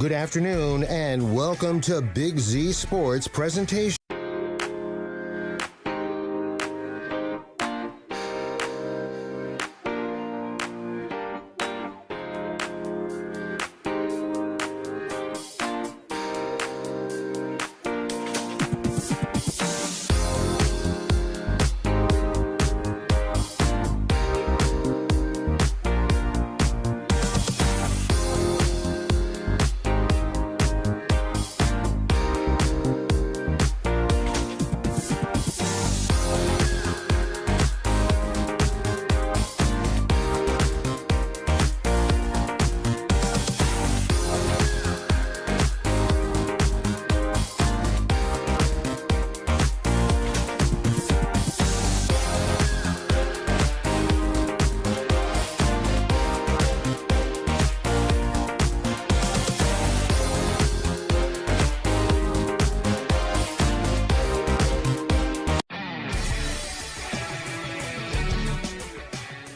Good afternoon and welcome to Big Z Sports presentation.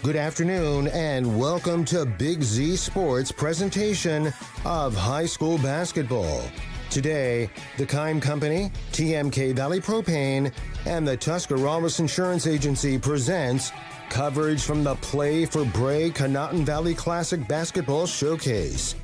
Good afternoon and welcome to Big Z Sports presentation of high school basketball. Today, the Kime Company, TMK Valley Propane, and the Tuscarawas Insurance Agency presents coverage from the Play for Bray Conotton Valley Classic Basketball Showcase.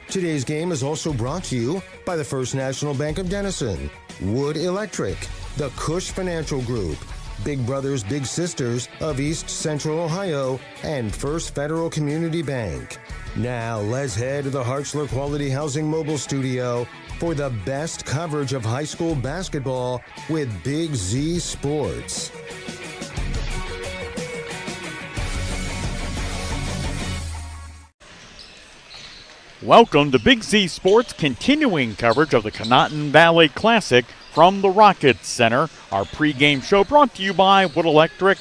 Today's game is also brought to you by the First National Bank of Denison, Wood Electric, the Cush Financial Group, Big Brothers Big Sisters of East Central Ohio, and First Federal Community Bank. Now let's head to the Hartzler Quality Housing Mobile Studio for the best coverage of high school basketball with Big Z Sports. Welcome to Big Z Sports continuing coverage of the Conotton Valley Classic from the Rockets Center. Our pregame show brought to you by Wood Electric.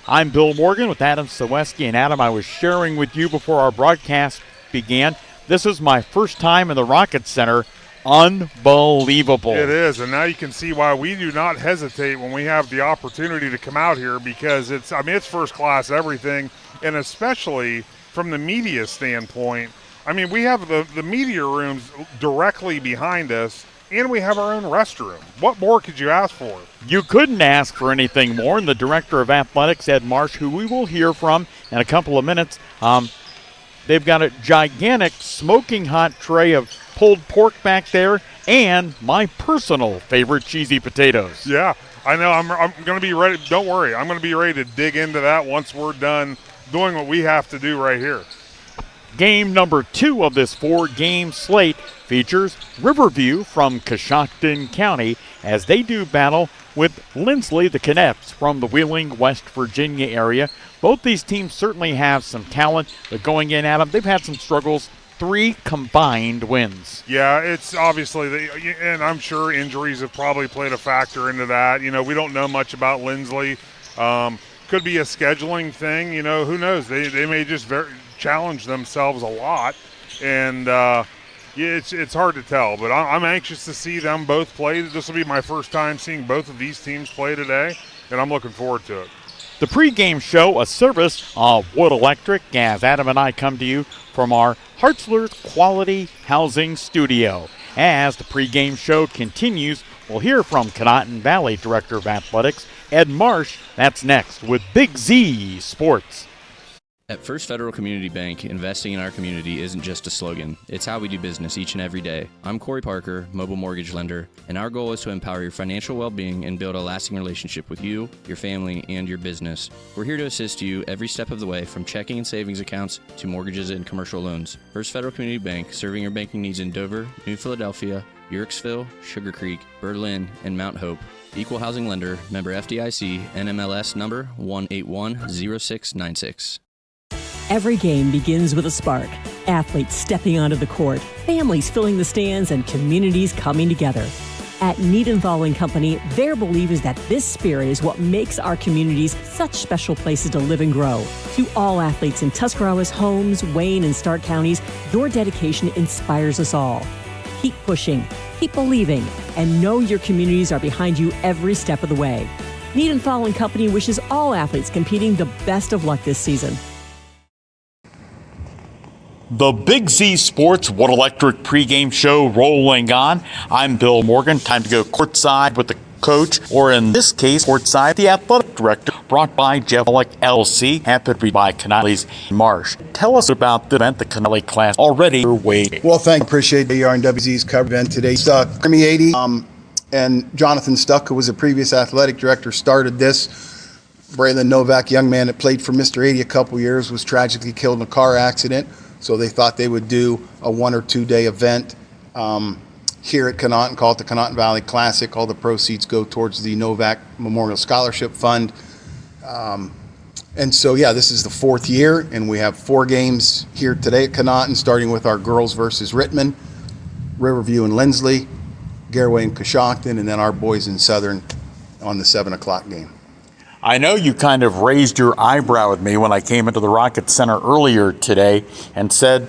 I'm Bill Morgan with Adam Saweski. And Adam, I was sharing with you before our broadcast began, this is my first time in the Rockets Center. Unbelievable. It is, and now you can see why we do not hesitate when we have the opportunity to come out here, because it's first class everything, and especially from the media standpoint. I mean, we have the media rooms directly behind us, and we have our own restroom. What more could you ask for? You couldn't ask for anything more. And the Director of Athletics, Ed Marsh, who we will hear from in a couple of minutes, they've got a gigantic smoking hot tray of pulled pork back there and my personal favorite cheesy potatoes. Yeah, I know. I'm going to be ready. Don't worry. I'm going to be ready to dig into that once we're done doing what we have to do right here. Game number 2 of this 4-game slate features Riverview from Coshocton County as they do battle with Linsly, the Cadets from the Wheeling, West Virginia area. Both these teams certainly have some talent, but going in at them, they've had some struggles. 3 combined wins. Yeah, it's obviously, and I'm sure injuries have probably played a factor into that. You know, we don't know much about Linsly. Could be a scheduling thing. You know, who knows? They may just challenge themselves a lot, and it's hard to tell. But I'm anxious to see them both play. This will be my first time seeing both of these teams play today, and I'm looking forward to it. The pregame show, a service of Wood Electric, as Adam and I come to you from our Hartzler Quality Housing Studio. As the pregame show continues, we'll hear from Conotton Valley Director of Athletics, Ed Marsh. That's next with Big Z Sports. At First Federal Community Bank, investing in our community isn't just a slogan. It's how we do business each and every day. I'm Corey Parker, mobile mortgage lender, and our goal is to empower your financial well-being and build a lasting relationship with you, your family, and your business. We're here to assist you every step of the way, from checking and savings accounts to mortgages and commercial loans. First Federal Community Bank, serving your banking needs in Dover, New Philadelphia, Yorksville, Sugar Creek, Berlin, and Mount Hope. Equal housing lender, member FDIC, NMLS number 1810696. Every game begins with a spark. Athletes stepping onto the court, families filling the stands, and communities coming together. At Niedenthal & Company, their belief is that this spirit is what makes our communities such special places to live and grow. To all athletes in Tuscarawas, Holmes, Wayne, and Stark counties, your dedication inspires us all. Keep pushing, keep believing, and know your communities are behind you every step of the way. Niedenthal & Company wishes all athletes competing the best of luck this season. The Big Z Sports Wood Electric pregame show rolling on. I'm Bill Morgan. Time to go courtside with the coach, or in this case, courtside, the athletic director, brought by Jeff Wallach, LLC, happened by Connolly's Marsh. Tell us about the event, the Connolly Class, already underway. Well, appreciate the RNWZ's cover event today. Grammy 80 and Jonathan Stuck, who was a previous athletic director, started this. Braylon Novak, young man that played for Mr. 80 a couple years, was tragically killed in a car accident. So they thought they would do a 1 or 2 day event here at Conotton, called the Conotton Valley Classic. All the proceeds go towards the Novak Memorial Scholarship Fund. And so, yeah, this is the 4th year, and we have 4 games here today at Conotton, starting with our girls versus Rittman, Riverview and Linsly, Garraway and Coshocton, and then our boys in Southern on the 7 o'clock game. I know you kind of raised your eyebrow at me when I came into the Rocket Center earlier today and said,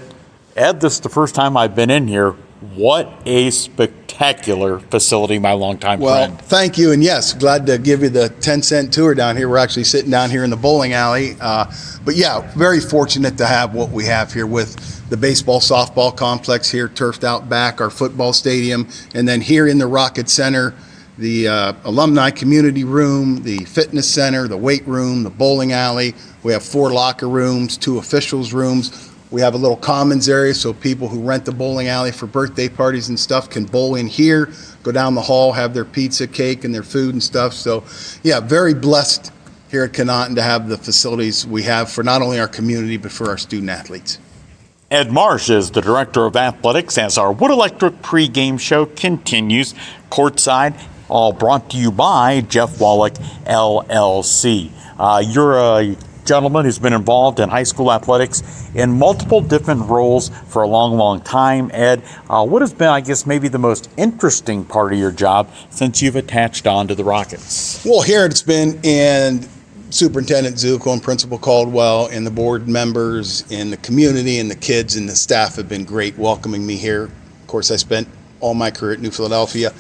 Ed, this is the first time I've been in here. What a spectacular facility, my longtime friend. Well, thank you, and yes, glad to give you the 10-cent tour down here. We're actually sitting down here in the bowling alley. But yeah, very fortunate to have what we have here with the baseball, softball complex here, turfed out back, our football stadium, and then here in the Rocket Center, the alumni community room, the fitness center, the weight room, the bowling alley. We have 4 locker rooms, 2 officials rooms. We have a little commons area so people who rent the bowling alley for birthday parties and stuff can bowl in here, go down the hall, have their pizza, cake, and their food and stuff. So yeah, very blessed here at Conotton to have the facilities we have for not only our community but for our student athletes. Ed Marsh is the Director of Athletics as our Wood Electric pregame show continues courtside. All brought to you by Jeff Wallach, LLC. You're a gentleman who's been involved in high school athletics in multiple different roles for a long, long time. Ed, what has been, I guess, maybe the most interesting part of your job since you've attached on to the Rockets? Well, here it's been in Superintendent Zuko and Principal Caldwell and the board members and the community and the kids and the staff have been great welcoming me here. Of course, I spent all my career at New Philadelphia.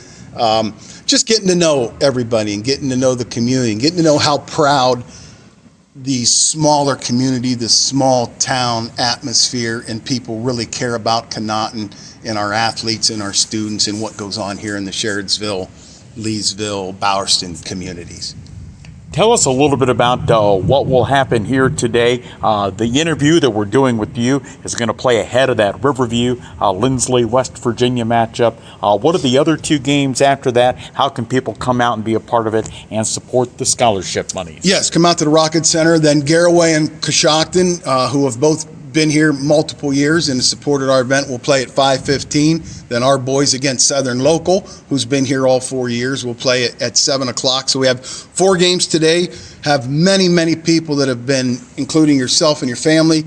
Just getting to know everybody and getting to know the community and getting to know how proud the smaller community, the small town atmosphere and people really care about Conotton and our athletes and our students and what goes on here in the Sherrodsville, Leesville, Bowerston communities. Tell us a little bit about what will happen here today. The interview that we're doing with you is going to play ahead of that Riverview, Linsly, West Virginia matchup. What are the other 2 games after that? How can people come out and be a part of it and support the scholarship monies? Yes, come out to the Rocket Center. Then Garraway and Coshocton, who have both been here multiple years and supported our event, will play at 5:15. Then our boys against Southern Local, who's been here all 4 years, will play at 7 o'clock. So we have 4 games today. Have many, many people that have been, including yourself and your family,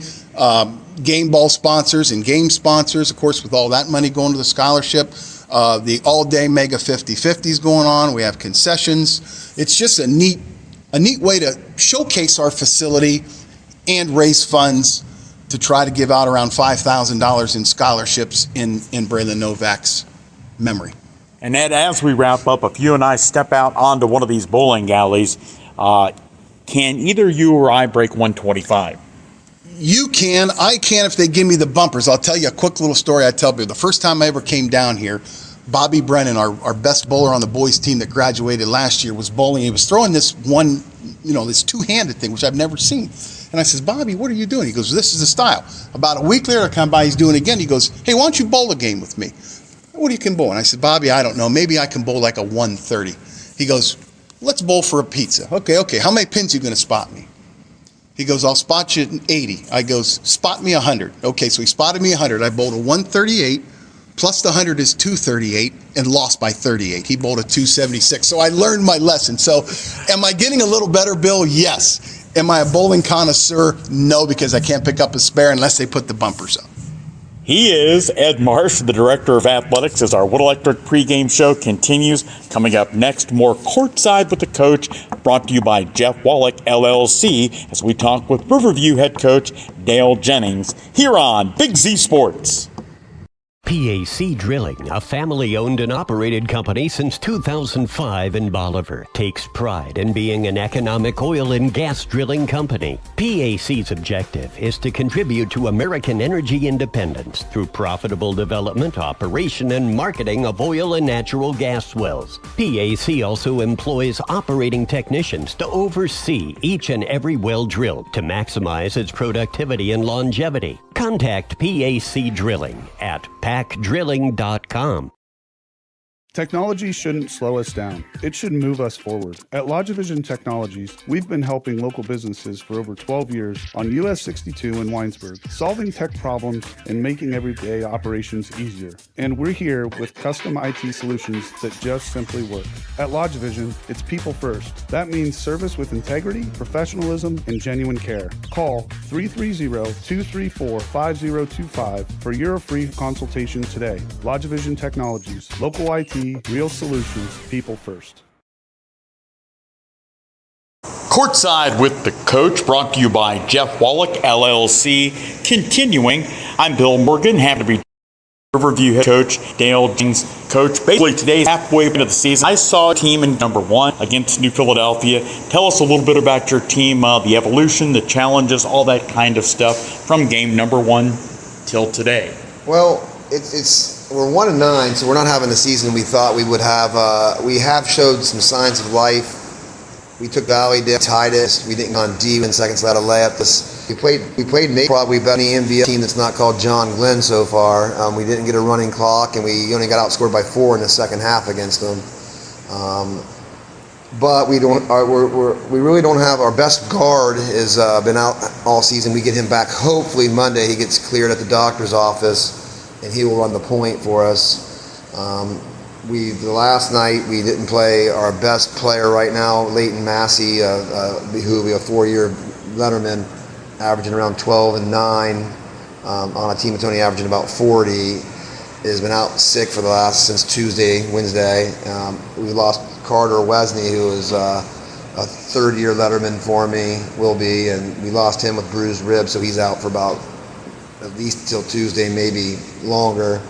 game ball sponsors and game sponsors, of course, with all that money going to the scholarship. The all-day Mega 50/50 is going on. We have concessions. It's just a neat way to showcase our facility and raise funds to try to give out around $5,000 in scholarships in Braylon Novak's memory. And Ed, as we wrap up, if you and I step out onto one of these bowling alleys, can either you or I break 125? You can. I can if they give me the bumpers. I'll tell you a quick little story I tell people. The first time I ever came down here, Bobby Brennan, our best bowler on the boys team that graduated last year, was bowling. He was throwing this one, this 2-handed thing, which I've never seen. And I says, Bobby, what are you doing? He goes, this is the style. About a week later, I come by, he's doing it again. He goes, hey, why don't you bowl a game with me? What do you can bowl? And I said, Bobby, I don't know. Maybe I can bowl like a 130. He goes, let's bowl for a pizza. Okay. How many pins are you going to spot me? He goes, I'll spot you at 80. I goes, spot me 100. Okay, so he spotted me 100. I bowled a 138. Plus the 100 is 238 and lost by 38. He bowled a 276. So I learned my lesson. So am I getting a little better, Bill? Yes. Am I a bowling connoisseur? No, because I can't pick up a spare unless they put the bumpers up. He is Ed Marsh, the Director of Athletics, as our Wood Electric pregame show continues. Coming up next, more Courtside with the Coach, brought to you by Jeff Wallach, LLC, as we talk with Riverview head coach Dale Jennings here on Big Z Sports. PAC Drilling, a family-owned and operated company since 2005 in Bolivar, takes pride in being an economic oil and gas drilling company. PAC's objective is to contribute to American energy independence through profitable development, operation, and marketing of oil and natural gas wells. PAC also employs operating technicians to oversee each and every well drilled to maximize its productivity and longevity. Contact PAC Drilling at pacdrilling.com. Technology shouldn't slow us down. It should move us forward. At LodgeVision Technologies, we've been helping local businesses for over 12 years on US 62 in Winesburg, solving tech problems and making everyday operations easier. And we're here with custom IT solutions that just simply work. At LodgeVision, it's people first. That means service with integrity, professionalism, and genuine care. Call 330-234-5025 for your free consultation today. LodgeVision Technologies, local IT, real solutions, people first. Courtside with the Coach, brought to you by Jeff Wallach, LLC. Continuing, I'm Bill Morgan, happy to be Riverview head coach Dale Jennings. Coach, basically today's halfway into the season. I saw a team in number 1 against New Philadelphia. Tell us a little bit about your team, the evolution, the challenges, all that kind of stuff from game number 1 till today. Well, we're 1-9, so we're not having the season we thought we would have. We have showed some signs of life. We took Valley down, tied us. We didn't go on D in seconds, let a layup. We played maybe probably better than the NBA team that's not called John Glenn so far. We didn't get a running clock, and we only got outscored by 4 in the second half against them. But we really don't have our best guard has been out all season. We get him back hopefully Monday. He gets cleared at the doctor's office, and he will run the point for us. The last night we didn't play our best player right now, Leighton Massey, who will be a 4-year letterman, averaging around 12 and 9 on a team that's only averaging about 40. Has been out sick since Wednesday. We lost Carter Wesney, who is a 3rd-year letterman for me, will be, and we lost him with bruised ribs, so he's out for about at least till Tuesday, maybe longer.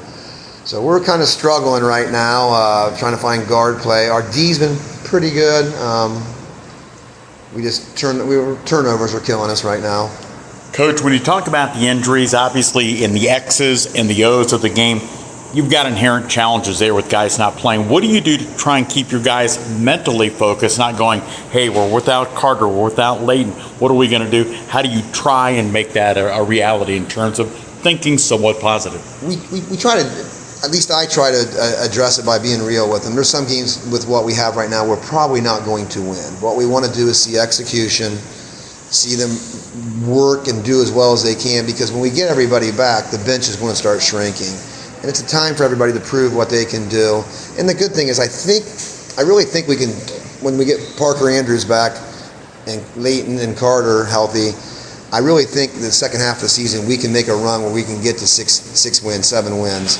So we're kind of struggling right now, trying to find guard play. Our D's been pretty good. Turnovers are killing us right now. Coach, when you talk about the injuries, obviously in the X's and the O's of the game, you've got inherent challenges there with guys not playing. What do you do to try and keep your guys mentally focused, not going, hey, we're without Carter, we're without Leighton, what are we going to do? How do you try and make that a reality in terms of thinking somewhat positive? We try to, at least I try to address it by being real with them. There's some games with what we have right now we're probably not going to win. What we want to do is see execution, see them work and do as well as they can, because when we get everybody back, the bench is going to start shrinking. And it's a time for everybody to prove what they can do. And the good thing is I really think we can, when we get Parker Andrews back and Leighton and Carter healthy, I really think the second half of the season we can make a run where we can get to 6 wins, 7 wins.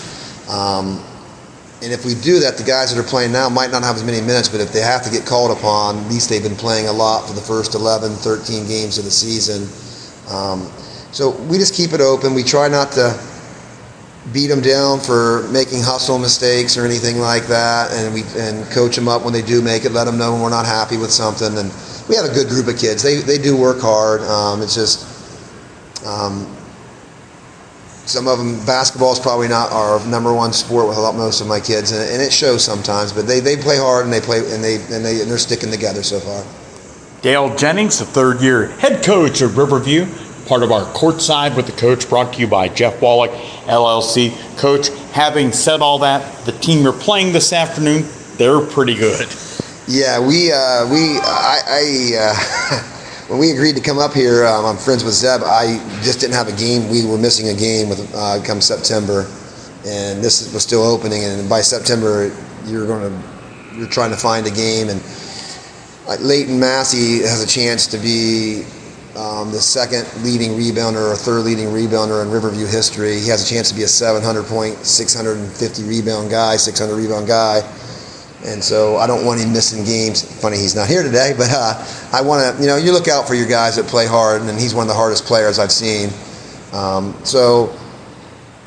And if we do that, the guys that are playing now might not have as many minutes, but if they have to get called upon, at least they've been playing a lot for the first 11, 13 games of the season. So we just keep it open. We try not to beat them down for making hustle mistakes or anything like that, and coach them up when they do make it, let them know when we're not happy with something. And we have a good group of kids. They do work hard. It's just some of them, basketball is probably not our number 1 sport with most of my kids, and it shows sometimes. But they play hard, and they're sticking together so far. Dale Jennings, the 3rd-year head coach of Riverview, part of our Courtside with the Coach, brought to you by Jeff Wallach, LLC. Coach, having said all that, the team you're playing this afternoon, they're pretty good. Yeah, when we agreed to come up here, I'm friends with Zeb. I just didn't have a game. We were missing a game come September, and this was still opening. And by September, you're trying to find a game. And Leighton Massey has a chance to be the 2nd leading rebounder or 3rd leading rebounder in Riverview history. He has a chance to be a 700-point, 650 rebound guy, 600 rebound guy. And so I don't want him missing games. Funny he's not here today, but I want to, you look out for your guys that play hard, and he's one of the hardest players I've seen. So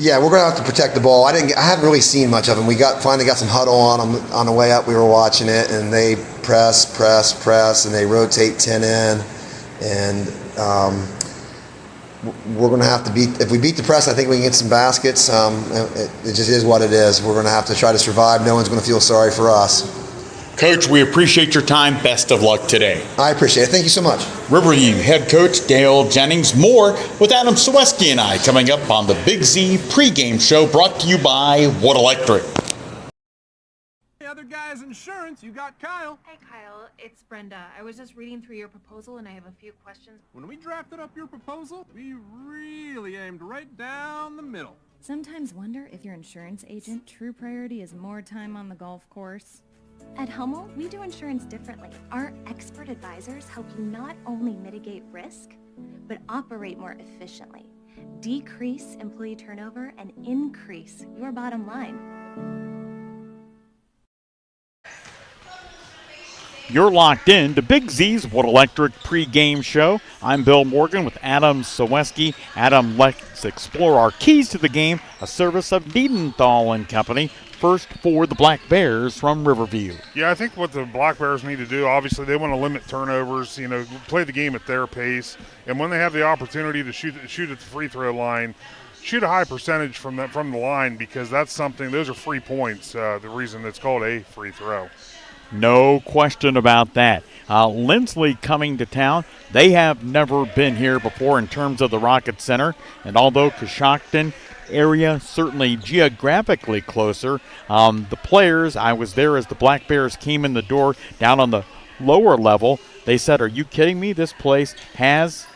Yeah, we're going to have to protect the ball. I haven't really seen much of them. We finally got some huddle on them on the way up. We were watching it, and they press, and they rotate 10 in, and we're going to have to if we beat the press, I think we can get some baskets. It just is what it is. We're going to have to try to survive. No one's going to feel sorry for us. Coach, we appreciate your time. Best of luck today. I appreciate it. Thank you so much. Riverview head coach Dale Jennings. More with Adam Sawecki and I coming up on the Big Z pregame show, brought to you by Wood Electric. Hey, other guys' insurance, you got Kyle. Hey, Kyle, it's Brenda. I was just reading through your proposal and I have a few questions. When we drafted up your proposal, we really aimed right down the middle. Sometimes wonder if your insurance agent true priority is more time on the golf course. At Hummel, we do insurance differently. Our expert advisors help you not only mitigate risk, but operate more efficiently, decrease employee turnover, and increase your bottom line. You're locked in to Big Z's Wood Electric pregame show. I'm Bill Morgan with Adam Sawecki. Adam, let's explore our keys to the game, a service of Diedenthal & Company. First for the Black Bears from Riverview. Yeah, I think what the Black Bears need to do, obviously they want to limit turnovers, play the game at their pace. And when they have the opportunity to shoot at the free throw line, shoot a high percentage from the line, because that's something, those are free points, the reason it's called a free throw. No question about that. Linsly coming to town. They have never been here before in terms of the Rocket Center. And although Coshocton area certainly geographically closer, the players, I was there as the Black Bears came in the door down on the lower level. They said, "Are you kidding me? This place has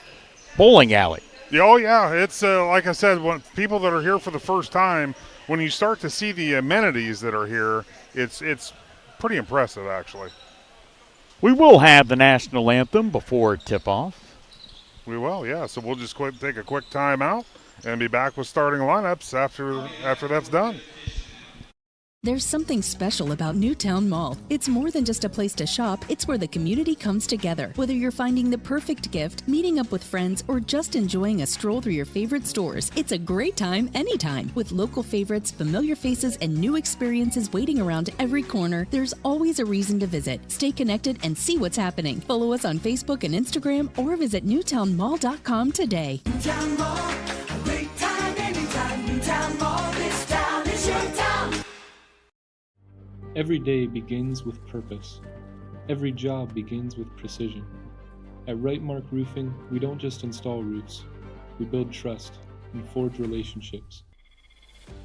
bowling alley." Oh, yeah. It's like I said, when people that are here for the first time, when you start to see the amenities that are here, it's pretty impressive, actually. We will have the national anthem before tip-off. We will, yeah. So we'll just take a quick timeout and be back with starting lineups after that's done. There's something special about Newtown Mall. It's more than just a place to shop, it's where the community comes together. Whether you're finding the perfect gift, meeting up with friends, or just enjoying a stroll through your favorite stores, it's a great time anytime. With local favorites, familiar faces, and new experiences waiting around every corner, there's always a reason to visit. Stay connected and see what's happening. Follow us on Facebook and Instagram, or visit newtownmall.com today. Newtown Mall, a great time anytime. Newtown Mall, this town is your town. Every day begins with purpose. Every job begins with precision. At Rightmark Roofing, we don't just install roofs. We build trust and forge relationships.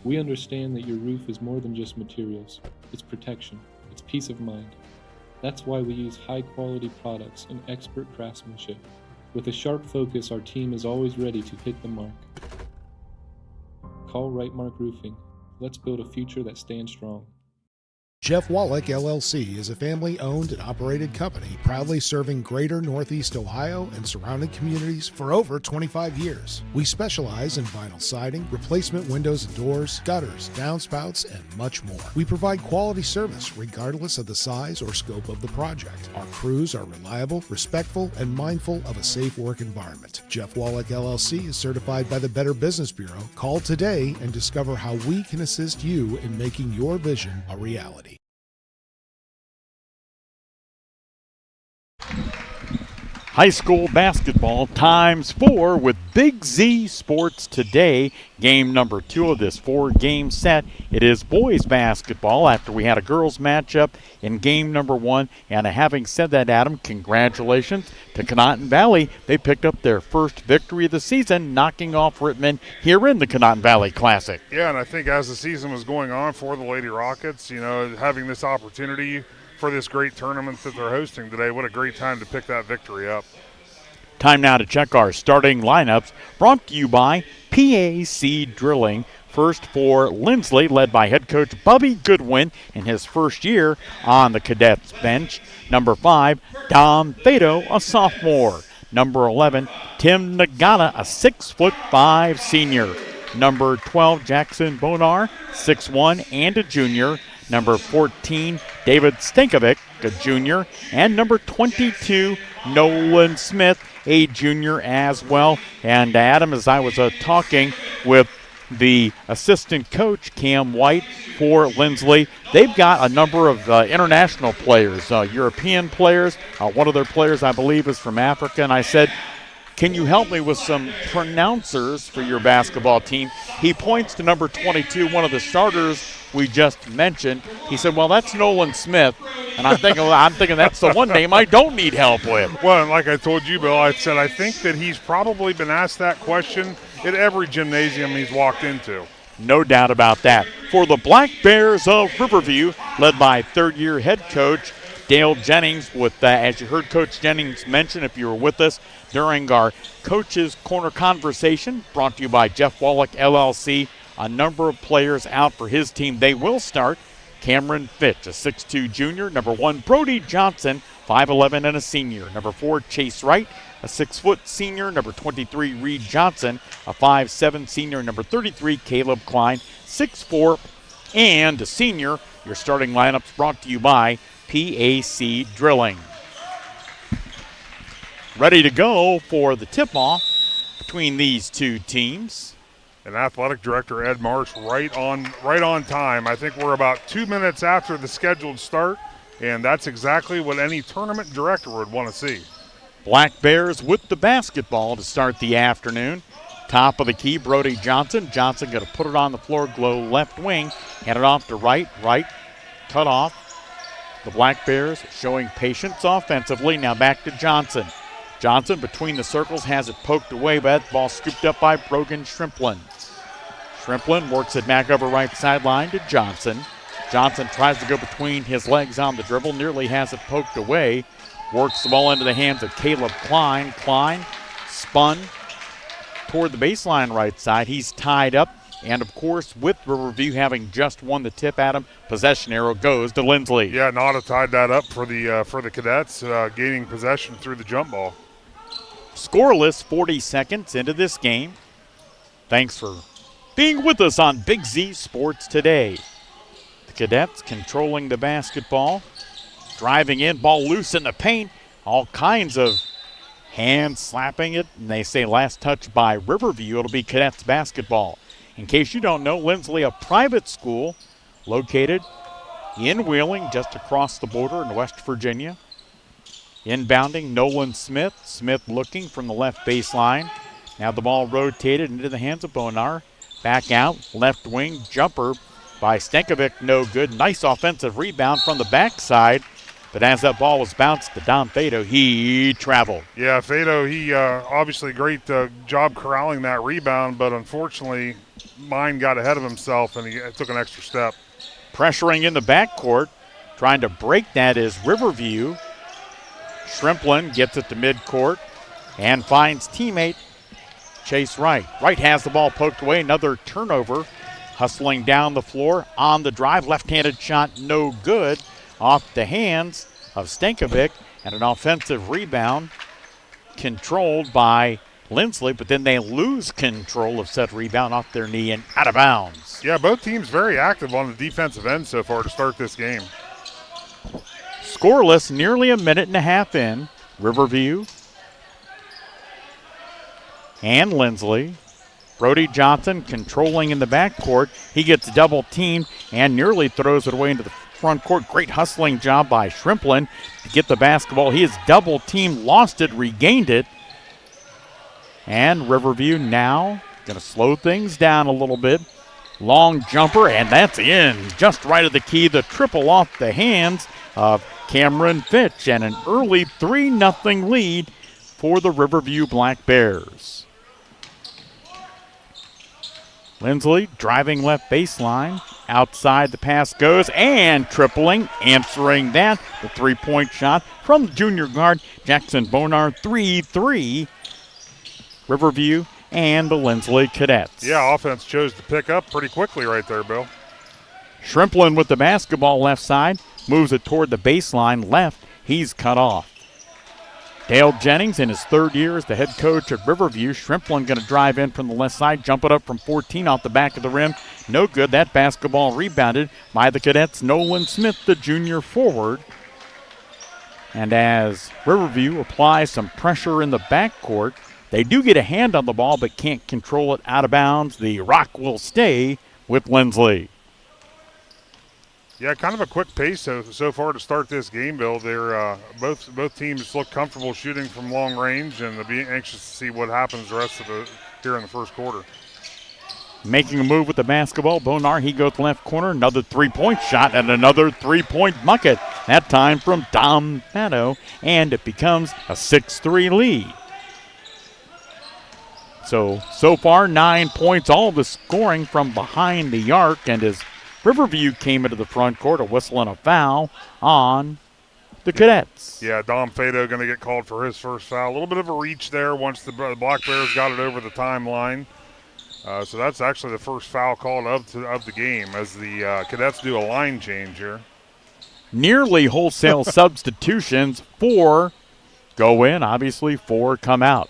We understand that your roof is more than just materials. It's protection. It's peace of mind. That's why we use high-quality products and expert craftsmanship. With a sharp focus, our team is always ready to hit the mark. Call Rightmark Roofing. Let's build a future that stands strong. Jeff Wallach LLC is a family-owned and operated company proudly serving greater Northeast Ohio and surrounding communities for over 25 years. We specialize in vinyl siding, replacement windows and doors, gutters, downspouts, and much more. We provide quality service regardless of the size or scope of the project. Our crews are reliable, respectful, and mindful of a safe work environment. Jeff Wallach LLC is certified by the Better Business Bureau. Call today and discover how we can assist you in making your vision a reality. High school basketball ×4 with Big Z Sports today. Game number 2 of this 4-game set. It is boys basketball after we had a girls matchup in game number 1. And having said that, Adam, congratulations to Conotton Valley. They picked up their first victory of the season, knocking off Rittman here in the Conotton Valley Classic. Yeah, and I think as the season was going on for the Lady Rockets, having this opportunity for this great tournament that they're hosting today, what a great time to pick that victory up. Time now to check our starting lineups, brought to you by PAC Drilling. First for Linsly, led by head coach Bubby Goodwin in his first year on the cadets bench. Number 5, Dom Fado, a sophomore. Number 11, Tim Nagata, a 6'5" senior. Number 12, Jackson Bonar, 6'1" and a junior. Number 14, David Stankovic, a junior. And number 22, Nolan Smith, a junior as well. And Adam, as I was talking with the assistant coach, Cam White, for Linsly. They've got a number of international players, European players. One of their players, I believe, is from Africa. And I said, can you help me with some pronouncers for your basketball team? He points to number 22, one of the starters we just mentioned. He said, well, that's Nolan Smith. And I'm thinking that's the one name I don't need help with. Well, and like I told you, Bill, I said I think that he's probably been asked that question at every gymnasium he's walked into. No doubt about that. For the Black Bears of Riverview, led by third-year head coach Dale Jennings, with, as you heard Coach Jennings mention, if you were with us during our Coach's Corner conversation, brought to you by Jeff Wallach, LLC, a number of players out for his team. They will start. Cameron Fitch, a 6'2 junior. Number 1, Brody Johnson, 5'11 and a senior. Number 4, Chase Wright, a 6-foot senior. Number 23, Reed Johnson, a 5'7 senior. Number 33, Caleb Klein, 6'4 and a senior. Your starting lineups brought to you by PAC Drilling. Ready to go for the tip-off between these two teams. And Athletic Director Ed Marsh right on time. I think we're about 2 minutes after the scheduled start, and that's exactly what any tournament director would want to see. Black Bears with the basketball to start the afternoon. Top of the key, Brody Johnson. Johnson going to put it on the floor, glow left wing, hand it off to Wright. Wright cut off. The Black Bears showing patience offensively. Now back to Johnson. Johnson between the circles has it poked away, but that ball scooped up by Brogan Shrimplin. Shrimplin works it back over right sideline to Johnson. Johnson tries to go between his legs on the dribble, nearly has it poked away. Works the ball into the hands of Caleb Klein. Klein spun toward the baseline right side. He's tied up. And, of course, with Riverview having just won the tip at him, possession arrow goes to Linsly. Yeah, Nada tied that up for the Cadets, gaining possession through the jump ball. Scoreless 40 seconds into this game. Thanks for being with us on Big Z Sports today. The Cadets controlling the basketball, driving in, ball loose in the paint, all kinds of hands slapping it, and they say last touch by Riverview. It'll be Cadets basketball. In case you don't know, Linsly, a private school located in Wheeling, just across the border in West Virginia. Inbounding, Nolan Smith. Smith looking from the left baseline. Now the ball rotated into the hands of Bonar. Back out, left wing, jumper by Stankovic, no good. Nice offensive rebound from the backside. But as that ball was bounced to Don Fado, he traveled. Yeah, Fado, he obviously great job corralling that rebound, but unfortunately, mine got ahead of himself and he took an extra step. Pressuring in the backcourt, trying to break that is Riverview. Shrimplin gets it to midcourt and finds teammate Chase Wright. Wright has the ball poked away, another turnover. Hustling down the floor on the drive, left-handed shot no good. Off the hands of Stankovic, and an offensive rebound controlled by Linsly, but then they lose control of said rebound off their knee and out of bounds. Yeah, both teams very active on the defensive end so far to start this game. Scoreless, nearly a minute and a half in. Riverview and Linsly. Brody Johnson controlling in the backcourt. He gets double teamed and nearly throws it away into the front court. Great hustling job by Shrimplin to get the basketball. He is double teamed, lost it, regained it. And Riverview now going to slow things down a little bit. Long jumper, and that's in. Just right of the key, the triple off the hands of Cameron Fitch, and an early 3-0 lead for the Riverview Black Bears. Linsly driving left baseline. Outside the pass goes, and tripling, answering that. The three-point shot from junior guard Jackson Bonar, 3-3. Riverview and the Linsly Cadets. Yeah, offense chose to pick up pretty quickly right there, Bill. Shrimplin with the basketball left side, moves it toward the baseline left. He's cut off. Dale Jennings in his third year as the head coach at Riverview. Shrimplin going to drive in from the left side, jump it up from 14 off the back of the rim. No good. That basketball rebounded by the Cadets' Nolan Smith, the junior forward. And as Riverview applies some pressure in the backcourt, They do get a hand on the ball but can't control it out of bounds. The rock will stay with Linsly. Yeah, kind of a quick pace so far to start this game, Bill. They're both teams look comfortable shooting from long range, and they'll be anxious to see what happens the rest of it here in the first quarter. Making a move with the basketball, Bonar, he goes left corner, another three-point shot and another three-point bucket, that time from Dom Pato, and it becomes a 6-3 lead. So far 9 points, all the scoring from behind the arc, and as Riverview came into the front court, a whistle and a foul on the Cadets. Yeah, Dom Pato going to get called for his first foul. A little bit of a reach there once the Black Bears got it over the timeline. So that's actually the first foul called of the game as the Cadets do a line change here. Nearly wholesale substitutions. 4 go in, obviously 4 come out.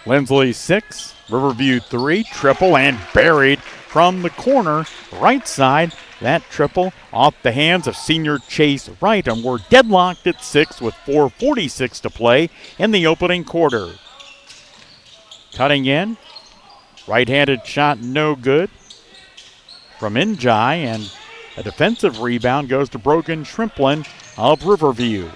Linsly 6, Riverview 3, triple and buried from the corner, right side. That triple off the hands of senior Chase Wright, and we're deadlocked at 6 with 4:46 to play in the opening quarter. Cutting in, right-handed shot no good from Njai, and a defensive rebound goes to Brogan Shrimplin of Riverview.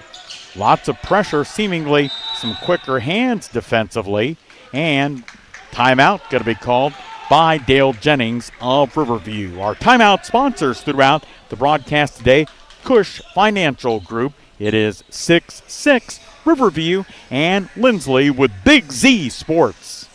Lots of pressure, seemingly some quicker hands defensively, and timeout going to be called by Dale Jennings of Riverview. Our timeout sponsors throughout the broadcast today, Cush Financial Group. It is 6-6 Riverview and Linsly with Big Z Sports.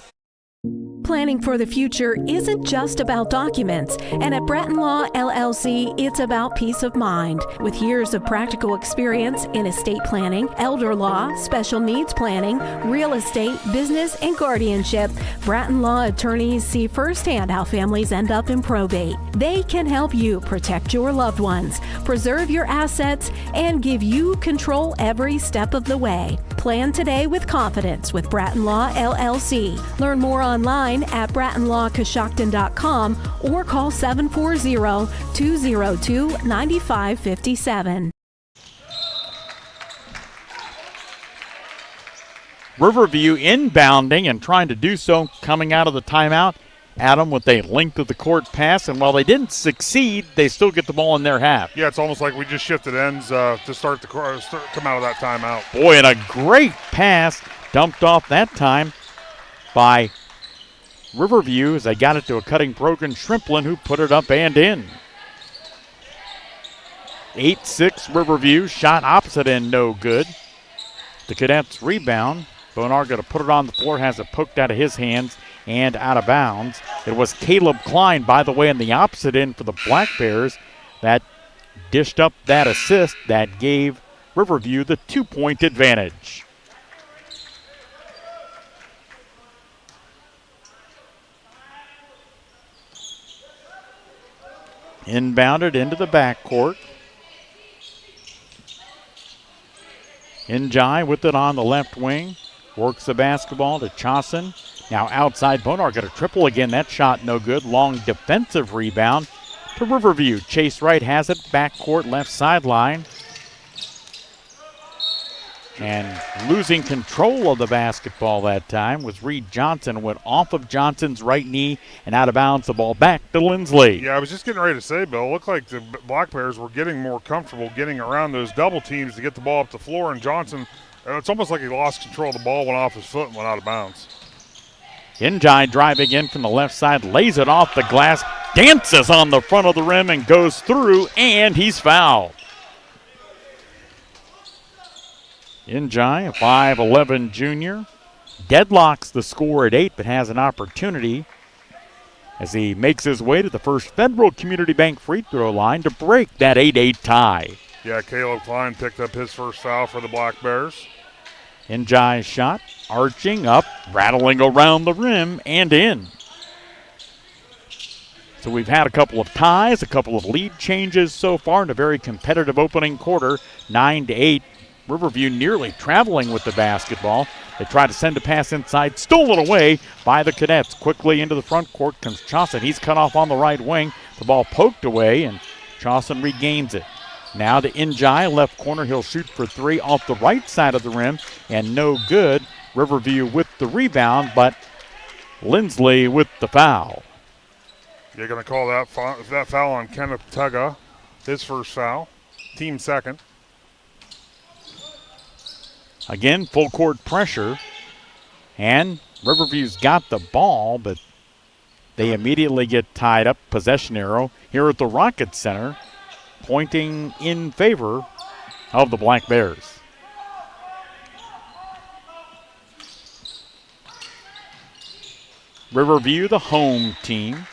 Planning for the future isn't just about documents, and at Bratton Law LLC, it's about peace of mind. With years of practical experience in estate planning, elder law, special needs planning, real estate, business, and guardianship, Bratton Law attorneys see firsthand how families end up in probate. They can help you protect your loved ones, preserve your assets, and give you control every step of the way. Plan today with confidence with Bratton Law LLC. Learn more online at BrattonLawCoshocton.com or call 740-202-9557. Riverview inbounding and trying to do so coming out of the timeout. Adam with a length of the court pass, and while they didn't succeed, they still get the ball in their half. Yeah, it's almost like we just shifted ends to come out of that timeout. Boy, and a great pass dumped off that time by Riverview as they got it to a cutting Brogan Shrimplin, who put it up and in. 8-6 Riverview, shot opposite end no good. The Cadets rebound. Bonar going to put it on the floor, has it poked out of his hands and out of bounds. It was Caleb Klein, by the way, in the opposite end for the Black Bears that dished up that assist that gave Riverview the 2-point advantage. Inbounded into the backcourt. Njai with it on the left wing. Works the basketball to Chauson. Now outside, Bonar got a triple again. That shot no good. Long defensive rebound to Riverview. Chase Wright has it. Backcourt left sideline. And losing control of the basketball that time was Reed Johnson. Went off of Johnson's right knee and out of bounds. The ball back to Linsly. Yeah, I was just getting ready to say, Bill, it looked like the Black Bears were getting more comfortable getting around those double teams to get the ball up the floor. And Johnson, it's almost like he lost control of the ball, went off his foot and went out of bounds. Njai driving in from the left side, lays it off the glass, dances on the front of the rim and goes through, and he's fouled. Njai, a 5'11 junior, deadlocks the score at 8, but has an opportunity as he makes his way to the First Federal Community Bank free throw line to break that 8-8 tie. Yeah, Caleb Klein picked up his first foul for the Black Bears. Njai's shot, arching up, rattling around the rim and in. So we've had a couple of ties, a couple of lead changes so far in a very competitive opening quarter, 9-8. Riverview nearly traveling with the basketball. They try to send a pass inside, stolen away by the Cadets. Quickly into the front court comes Chauson. He's cut off on the right wing. The ball poked away, and Chauson regains it. Now to Njai, left corner. He'll shoot for 3 off the right side of the rim, and no good. Riverview with the rebound, but Linsly with the foul. You're going to call that foul on Kenneth Tugga, his first foul, team second. Again, full court pressure, and Riverview's got the ball, but they immediately get tied up. Possession arrow here at the Rockets Center, pointing in favor of the Black Bears. Riverview, the home team.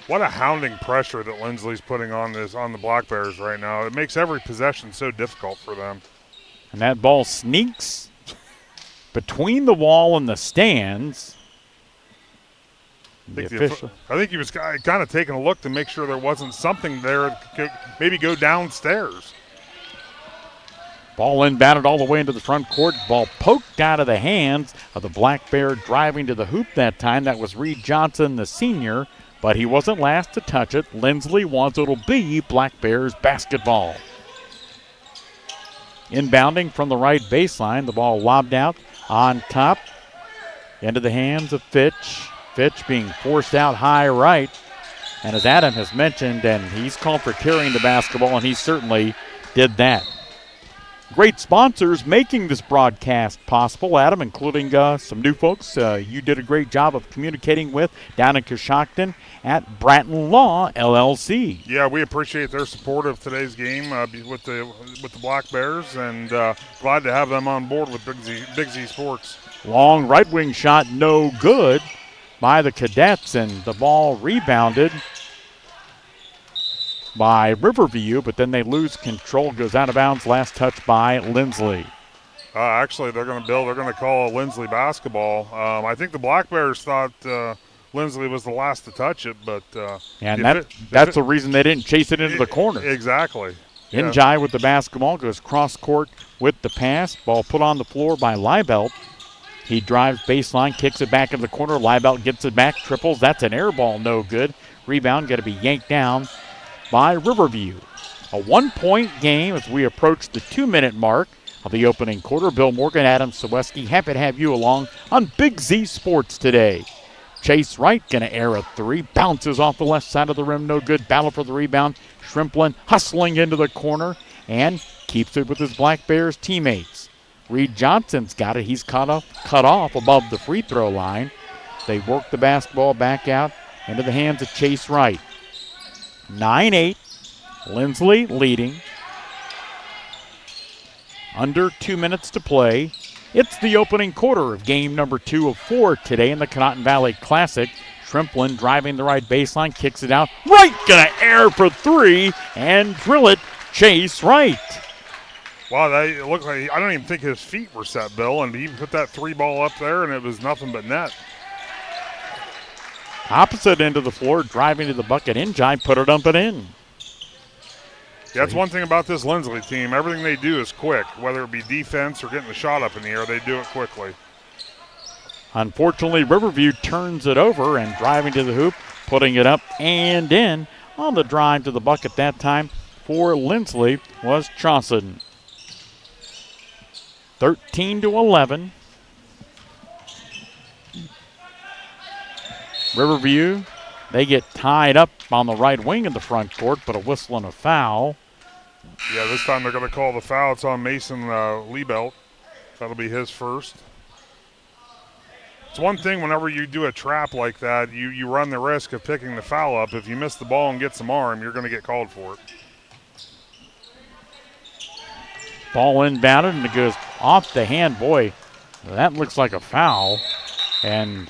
What a hounding pressure that Linsly's putting on the Black Bears right now. It makes every possession so difficult for them. And that ball sneaks between the wall and the stands. I think he was kind of taking a look to make sure there wasn't something there that could maybe go downstairs. Ball inbounded all the way into the front court. Ball poked out of the hands of the Black Bear driving to the hoop that time. That was Reed Johnson, the senior, but he wasn't last to touch it. Linsly wants it'll be Black Bears basketball. Inbounding from the right baseline, the ball lobbed out on top into the hands of Fitch. Fitch being forced out high right. And as Adam has mentioned, and he's called for carrying the basketball, and he certainly did that. Great sponsors making this broadcast possible, Adam, including some new folks you did a great job of communicating with down in Coshocton at Bratton Law, LLC. Yeah, we appreciate their support of today's game with the Black Bears, and glad to have them on board with Big Z Sports. Long right wing shot, no good by the Cadets, and the ball rebounded by Riverview, but then they lose control, goes out of bounds, last touch by Linsly. Actually, they're going to call a Linsly basketball. I think the Black Bears thought Linsly was the last to touch it, but and that's the reason they didn't chase it into the corner. Exactly. Njai with the basketball, goes cross court with the pass. Ball put on the floor by Liebelt. He drives baseline, kicks it back into the corner. Liebelt gets it back, triples. That's an air ball, no good. Rebound got to be yanked down by Riverview. A 1-point game as we approach the 2-minute mark of the opening quarter. Bill Morgan, Adam Saweski, happy to have you along on Big Z Sports today. Chase Wright going to air a three, bounces off the left side of the rim, no good. Battle for the rebound. Shrimplin hustling into the corner and keeps it with his Black Bears teammates. Reed Johnson's got it. He's cut off above the free throw line. They work the basketball back out into the hands of Chase Wright. 9-8, Linsly leading. Under 2 minutes to play. It's the opening quarter of game number 2 of 4 today in the Conotton Valley Classic. Shrimplin driving the right baseline, kicks it out. Wright gonna air for 3 and drill it. Chase Wright. Wow, that looked like, I don't even think his feet were set, Bill, and he put that 3 ball up there, and it was nothing but net. Opposite end of the floor, driving to the bucket. Njai put it up and in. Yeah, that's one thing about this Linsly team. Everything they do is quick, whether it be defense or getting the shot up in the air, they do it quickly. Unfortunately, Riverview turns it over and driving to the hoop, putting it up and in. On the drive to the bucket that time for Linsly was Chauncey. 13-11. Riverview, they get tied up on the right wing in the front court, but a whistle and a foul. Yeah, this time they're going to call the foul. It's on Mason Liebelt. That'll be his first. It's one thing whenever you do a trap like that, you run the risk of picking the foul up. If you miss the ball and get some arm, you're going to get called for it. Ball inbounded, and it goes off the hand. Boy, that looks like a foul. And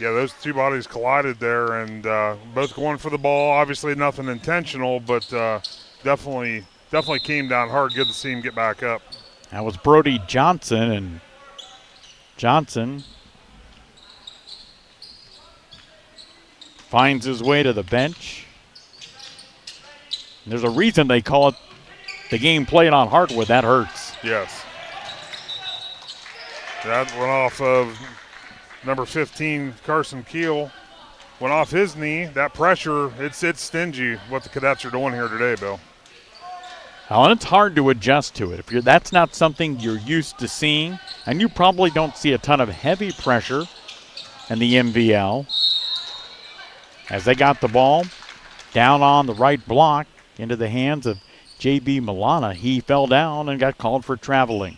yeah, those two bodies collided there, and both going for the ball. Obviously nothing intentional, but definitely came down hard. Good to see him get back up. That was Brody Johnson, and Johnson finds his way to the bench. And there's a reason they call it the game played on hardwood. That hurts. Yes. That went off of number 15, Carson Keel. Went off his knee. That pressure, it's stingy what the Cadets are doing here today, Bill. Well, and it's hard to adjust to it. That's not something you're used to seeing, and you probably don't see a ton of heavy pressure in the MVL. As they got the ball down on the right block into the hands of J.B. Milana, he fell down and got called for traveling.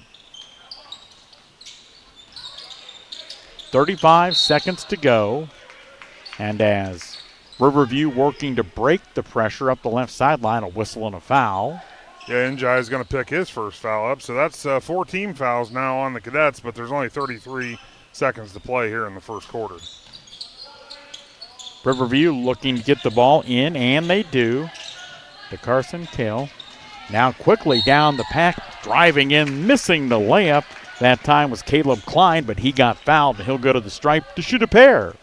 35 seconds to go, and as Riverview working to break the pressure up the left sideline, a whistle and a foul. Yeah, Njai is going to pick his first foul up, so that's 4 team fouls now on the Cadets, but there's only 33 seconds to play here in the first quarter. Riverview looking to get the ball in, and they do. To Carson Kale. Now quickly down the pack, driving in, missing the layup. That time was Caleb Klein, but he got fouled, and he'll go to the stripe to shoot a pair.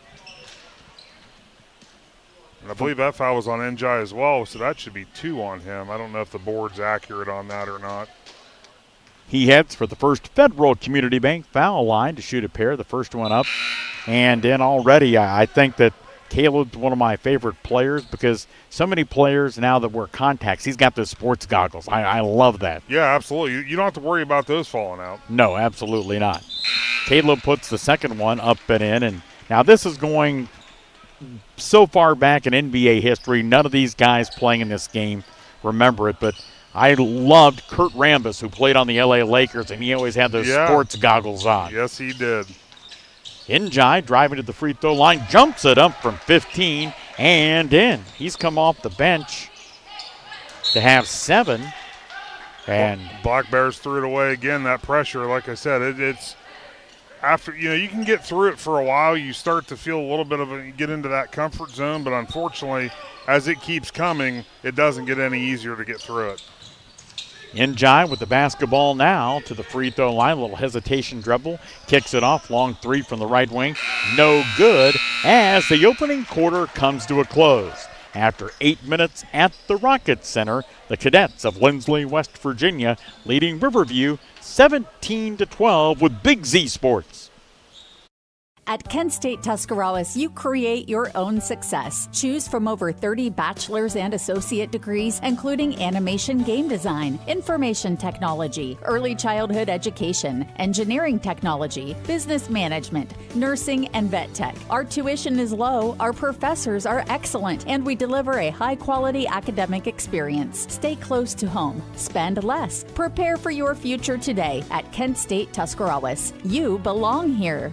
And I believe that foul was on Njai as well, so that should be 2 on him. I don't know if the board's accurate on that or not. He heads for the first Federal Community Bank foul line to shoot a pair. The first one up and in already. I think that Caleb's one of my favorite players because so many players now that wear contacts, he's got those sports goggles. I love that. Yeah, absolutely. You don't have to worry about those falling out. No, absolutely not. Caleb puts the second one up and in, and now this is going so far back in NBA history. None of these guys playing in this game remember it, but I loved Kurt Rambis, who played on the LA Lakers, and he always had those sports goggles on. Yes, he did. Njai driving to the free throw line, jumps it up from 15 and in. He's come off the bench to have 7. And Black Bears threw it away again. That pressure, like I said, it's after, you can get through it for a while. You start to feel a little bit of get into that comfort zone, but unfortunately, as it keeps coming, it doesn't get any easier to get through it. Njai with the basketball now to the free throw line. A little hesitation dribble. Kicks it off. Long 3 from the right wing. No good as the opening quarter comes to a close. After 8 minutes at the Rocket Center, the Cadets of Linsly, West Virginia, leading Riverview 17-12 with Big Z Sports. At Kent State Tuscarawas, you create your own success. Choose from over 30 bachelor's and associate degrees, including animation game design, information technology, early childhood education, engineering technology, business management, nursing, and vet tech. Our tuition is low, our professors are excellent, and we deliver a high-quality academic experience. Stay close to home. Spend less. Prepare for your future today at Kent State Tuscarawas. You belong here.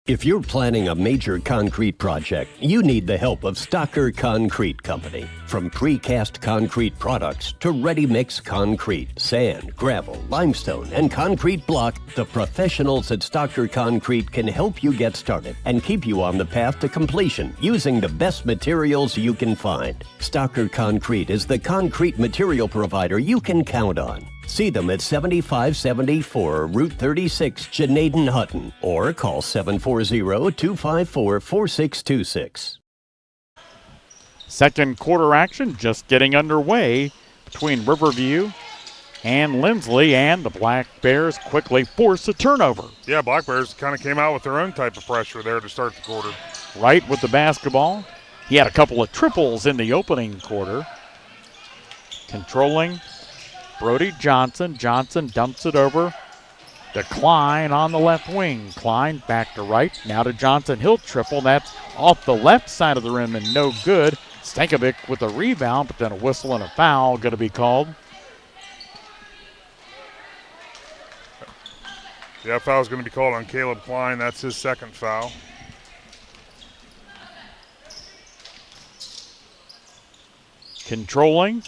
If you're planning a major concrete project, you need the help of Stocker Concrete Company. From precast concrete products to ready-mix concrete, sand, gravel, limestone, and concrete block, the professionals at Stocker Concrete can help you get started and keep you on the path to completion using the best materials you can find. Stocker Concrete is the concrete material provider you can count on. See them at 7574 Route 36, Janaden-Hutton, or call 740-254-4626. Second quarter action just getting underway between Riverview and Linsly, and the Black Bears quickly force a turnover. Yeah, Black Bears kind of came out with their own type of pressure there to start the quarter. Right with the basketball. He had a couple of triples in the opening quarter. Controlling Brody Johnson. Johnson dumps it over to Klein on the left wing. Klein back to right. Now to Johnson. He'll triple. That's off the left side of the rim and no good. Stankovic with a rebound, but then a whistle and a foul going to be called. Yeah, foul's going to be called on Caleb Klein. That's his second foul. Controlling.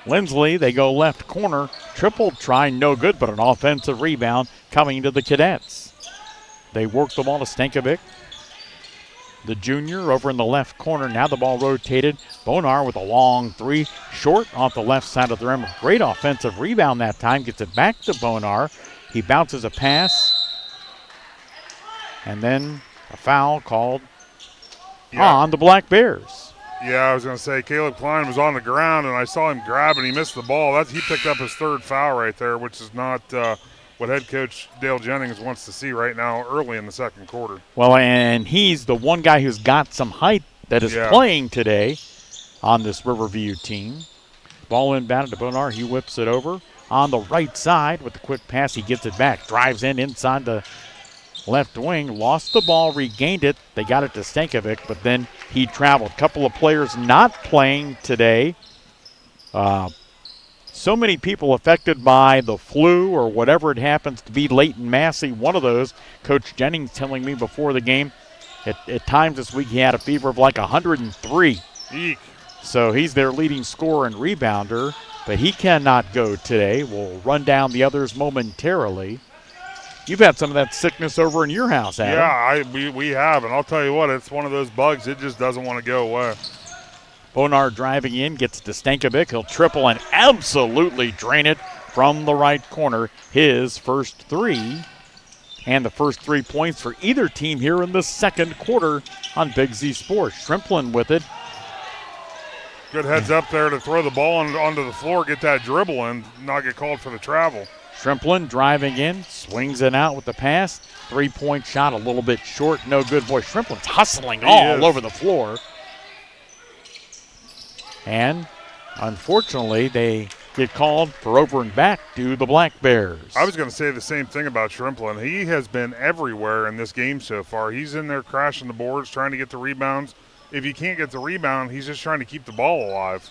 Linsly, they go left corner. Triple try, no good, but an offensive rebound coming to the Cadets. They work the ball to Stankovic. The junior over in the left corner. Now the ball rotated. Bonar with a long 3. Short off the left side of the rim. Great offensive rebound that time. Gets it back to Bonar. He bounces a pass. And then a foul called on the Black Bears. Yeah, I was going to say Caleb Klein was on the ground, and I saw him grab, and he missed the ball. He picked up his third foul right there, which is not what head coach Dale Jennings wants to see right now early in the second quarter. Well, and he's the one guy who's got some height that is playing today. on this Riverview team. Ball inbounded to Bonar. He whips it over on the right side with the quick pass. He gets it back, drives in inside the left wing, lost the ball, regained it. They got it to Stankovic, but then he traveled. Couple of players not playing today. So many people affected by the flu or whatever it happens to be. Leighton Massey, one of those. Coach Jennings telling me before the game, at times this week he had a fever of like 103. Eek. So he's their leading scorer and rebounder, but he cannot go today. We'll run down the others momentarily. You've had some of that sickness over in your house, Adam. Yeah, we have, and I'll tell you what, it's one of those bugs. It just doesn't want to go away. Bonar driving in, gets to Stankovic. He'll triple and absolutely drain it from the right corner. His first three, and the first 3 points for either team here in the second quarter on Big Z Sports. Shrimplin with it. Good heads up there to throw the ball onto the floor, get that dribble and not get called for the travel. Shrimplin driving in, swings it out with the pass. 3-point shot a little bit short, no good. Boy, Shrimplin's hustling all over the floor. And unfortunately, they get called for over and back to the Black Bears. I was going to say the same thing about Shrimplin. He has been everywhere in this game so far. He's in there crashing the boards, trying to get the rebounds. If he can't get the rebound, he's just trying to keep the ball alive.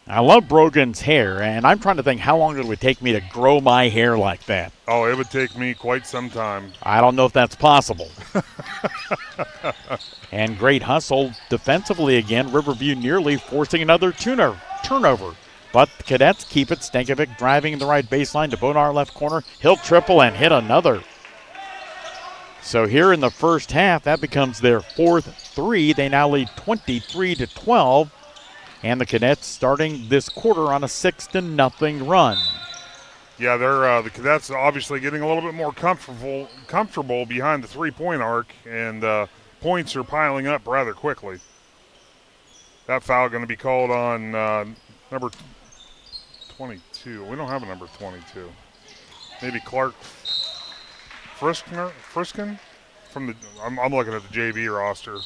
I love Brogan's hair, and I'm trying to think how long it would take me to grow my hair like that. Oh, it would take me quite some time. I don't know if that's possible. And great hustle defensively again. Riverview nearly forcing another turnover. But the Cadets keep it. Stankovic driving in the right baseline to Bonar left corner. He'll triple and hit another. So here in the first half, that becomes their fourth three. They now lead 23-12. And the Cadets starting this quarter on a 6-0 run. Yeah, they're the Cadets obviously getting a little bit more comfortable behind the three-point arc, and points are piling up rather quickly. That foul going to be called on number 22. We don't have a number 22. Maybe Clark Friskin from the. I'm looking at the JV roster.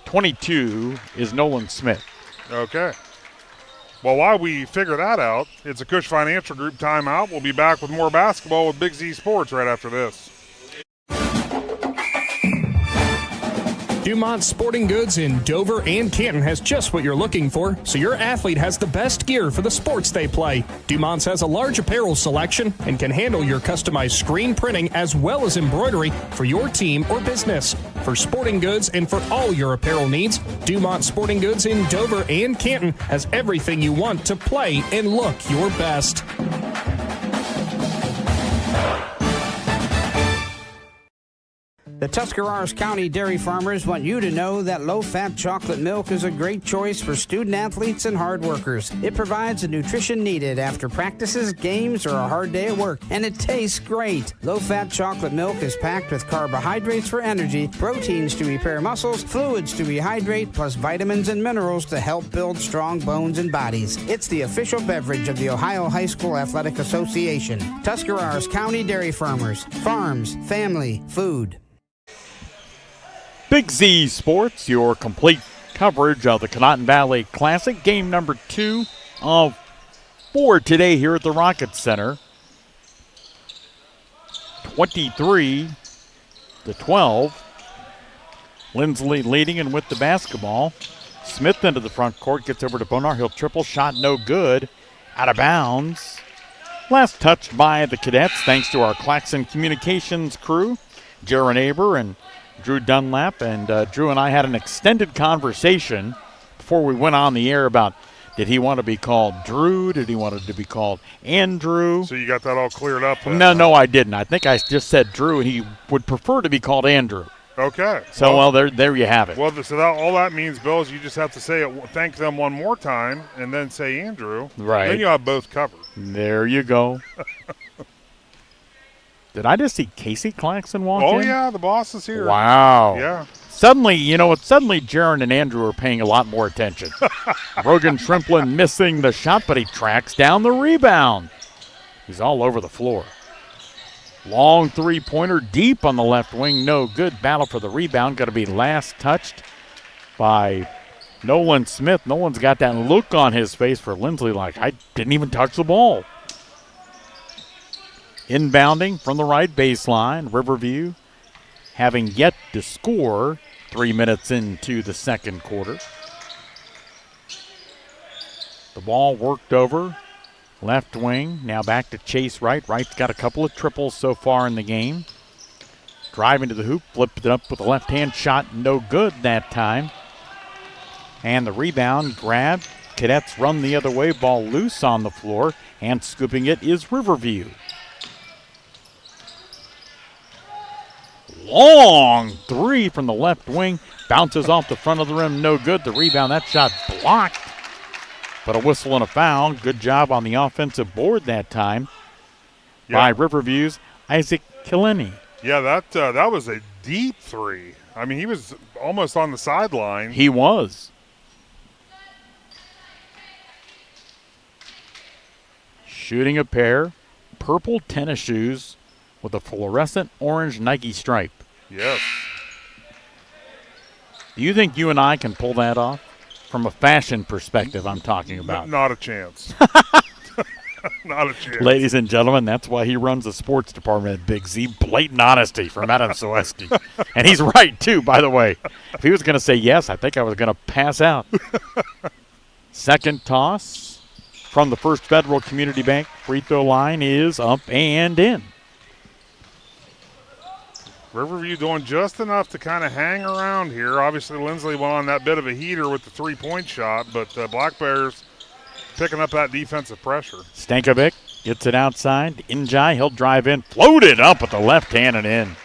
22 is Nolan Smith. Okay. Well, while we figure that out, it's a Cush Financial Group timeout. We'll be back with more basketball with Big Z Sports right after this. Dumont Sporting Goods in Dover and Canton has just what you're looking for, so your athlete has the best gear for the sports they play. Dumont's has a large apparel selection and can handle your customized screen printing as well as embroidery for your team or business. For sporting goods and for all your apparel needs, Dumont Sporting Goods in Dover and Canton has everything you want to play and look your best. The Tuscarawas County dairy farmers want you to know that low-fat chocolate milk is a great choice for student athletes and hard workers. It provides the nutrition needed after practices, games, or a hard day at work, and it tastes great. Low-fat chocolate milk is packed with carbohydrates for energy, proteins to repair muscles, fluids to rehydrate, plus vitamins and minerals to help build strong bones and bodies. It's the official beverage of the Ohio High School Athletic Association. Tuscarawas County Dairy Farmers. Farms, family, food. Big Z Sports, your complete coverage of the Conotton Valley Classic. Game number 2 of 4 today here at the Rocket Center. 23-12. Linsly leading and with the basketball. Smith into the front court, gets over to Bonar. He'll triple shot, no good. Out of bounds. Last touched by the Cadets, thanks to our Claxon Communications crew, Jaron Aber and Drew Dunlap. And Drew and I had an extended conversation before we went on the air about, did he want to be called Drew? Did he want it to be called Andrew? So you got that all cleared up? No, I didn't. I think I just said Drew, and he would prefer to be called Andrew. Okay. So, well there you have it. Well, so all that means, Bill, is you just have to say it, thank them one more time, and then say Andrew. Right. Then you have both covered. There you go. Did I just see Casey Claxon walk in? Oh, yeah, the boss is here. Wow. Yeah. Suddenly, suddenly Jaron and Andrew are paying a lot more attention. Brogan Shrimplin missing the shot, but he tracks down the rebound. He's all over the floor. Long three-pointer deep on the left wing, no good. Battle for the rebound, going to be last touched by Nolan Smith, no one's got that look on his face for Linsly like, I didn't even touch the ball. Inbounding from the right baseline, Riverview having yet to score 3 minutes into the second quarter. The ball worked over, left wing, now back to Chase Wright. Wright's got a couple of triples so far in the game. Driving to the hoop, flipped it up with a left-hand shot, no good that time. And the rebound grabbed. Cadets run the other way, ball loose on the floor, and scooping it is Riverview. Long three from the left wing, bounces off the front of the rim, no good. The rebound, that shot blocked, but a whistle and a foul. Good job on the offensive board that time by Riverview's Isaac Killenny. Yeah, that was a deep three. I mean, he was almost on the sideline. He was. Shooting a pair purple tennis shoes with a fluorescent orange Nike stripe. Yes. Do you think you and I can pull that off? From a fashion perspective, I'm talking about. Not a chance. Not a chance. Ladies and gentlemen, that's why he runs the sports department at Big Z. Blatant honesty from Adam Soeski. And he's right, too, by the way. If he was going to say yes, I think I was going to pass out. Second toss from the First Federal Community Bank free throw line is up and in. Riverview doing just enough to kind of hang around here. Obviously, Linsly went on that bit of a heater with the three-point shot, but Black Bears picking up that defensive pressure. Stankovic gets it outside. Injai, he'll drive in. Floated up with the left hand and in.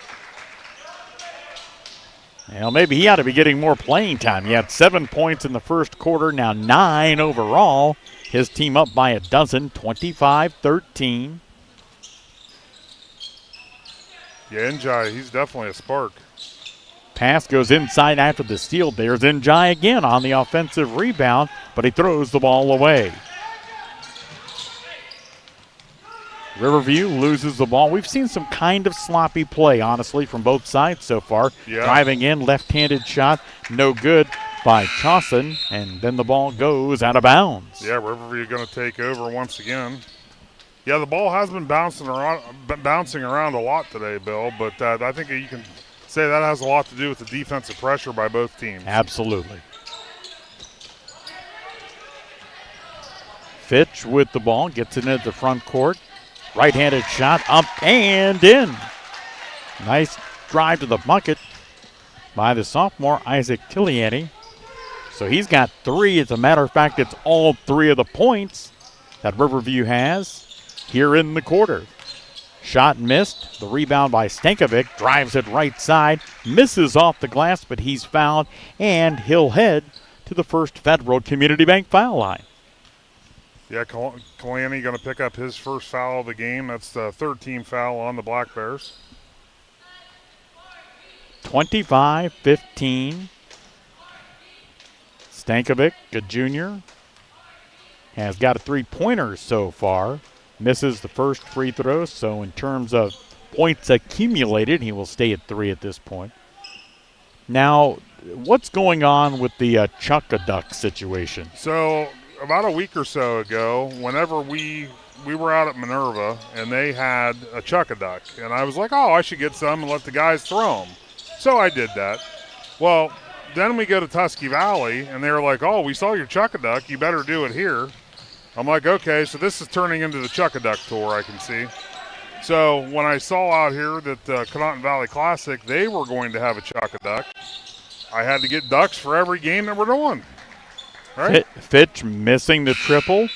Well, maybe he ought to be getting more playing time. He had 7 points in the first quarter, now 9 overall. His team up by a dozen, 25-13. Yeah, Njai, he's definitely a spark. Pass goes inside after the steal. There's Njai again on the offensive rebound, but he throws the ball away. Riverview loses the ball. We've seen some kind of sloppy play, honestly, from both sides so far. Yeah. Driving in, left-handed shot, no good by Chauson, and then the ball goes out of bounds. Yeah, Riverview going to take over once again. Yeah, the ball has been bouncing around a lot today, Bill, but I think you can say that has a lot to do with the defensive pressure by both teams. Absolutely. Fitch with the ball, gets it into the front court. Right-handed shot up and in. Nice drive to the bucket by the sophomore, Isaac Tiliani. So he's got 3. As a matter of fact, it's all 3 of the points that Riverview has here in the quarter. Shot missed. The rebound by Stankovic. Drives it right side. Misses off the glass, but he's fouled. And he'll head to the First Federal Community Bank foul line. Yeah, Kalani going to pick up his first foul of the game. That's the third team foul on the Black Bears. 25-15. Stankovic, a junior, has got a three-pointer so far. Misses the first free throw, so in terms of points accumulated, he will stay at 3 at this point. Now, what's going on with the Chuck-a-Duck situation? So, about a week or so ago, whenever we were out at Minerva, and they had a Chuck-a-Duck, and I was like, oh, I should get some and let the guys throw them. So I did that. Well, then we go to Tusky Valley, and they were like, oh, we saw your Chuck-a-Duck. You better do it here. I'm like, okay, so this is turning into the Chuck-a-Duck tour, I can see. So when I saw out here that the Conotton Valley Classic, they were going to have a Chuck-a-Duck, I had to get ducks for every game that we're doing. Right? Fitch missing the triple.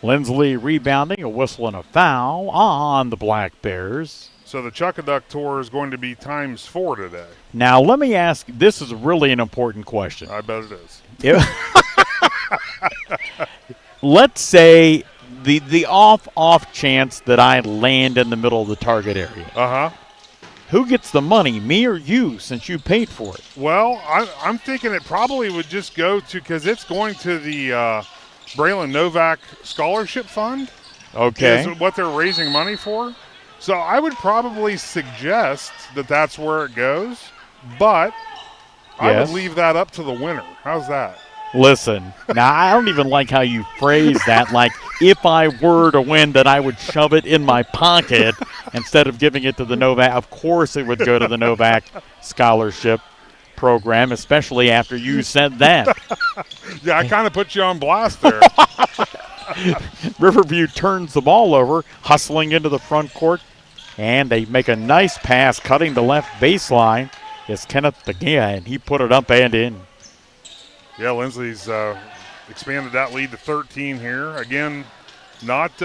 Linsly rebounding, a whistle and a foul on the Black Bears. So the Chuck-a-Duck tour is going to be times 4 today. Now, let me ask, this is really an important question. I bet it is. Let's say the off chance that I land in the middle of the target area. Uh-huh. Who gets the money, me or you, since you paid for it? Well, I'm thinking it probably would just go to, because it's going to the Braylon Novak Scholarship Fund. Okay. Is what they're raising money for. So I would probably suggest that that's where it goes, but I would leave that up to the winner. How's that? Listen, now I don't even like how you phrase that. Like, if I were to win, that I would shove it in my pocket instead of giving it to the Novak. Of course it would go to the Novak scholarship program, especially after you said that. Yeah, I kind of put you on blast there. Riverview turns the ball over, hustling into the front court, and they make a nice pass, cutting the left baseline. It's Kenneth again. He put it up and in. Yeah, Linsly's expanded that lead to 13 here. Again, not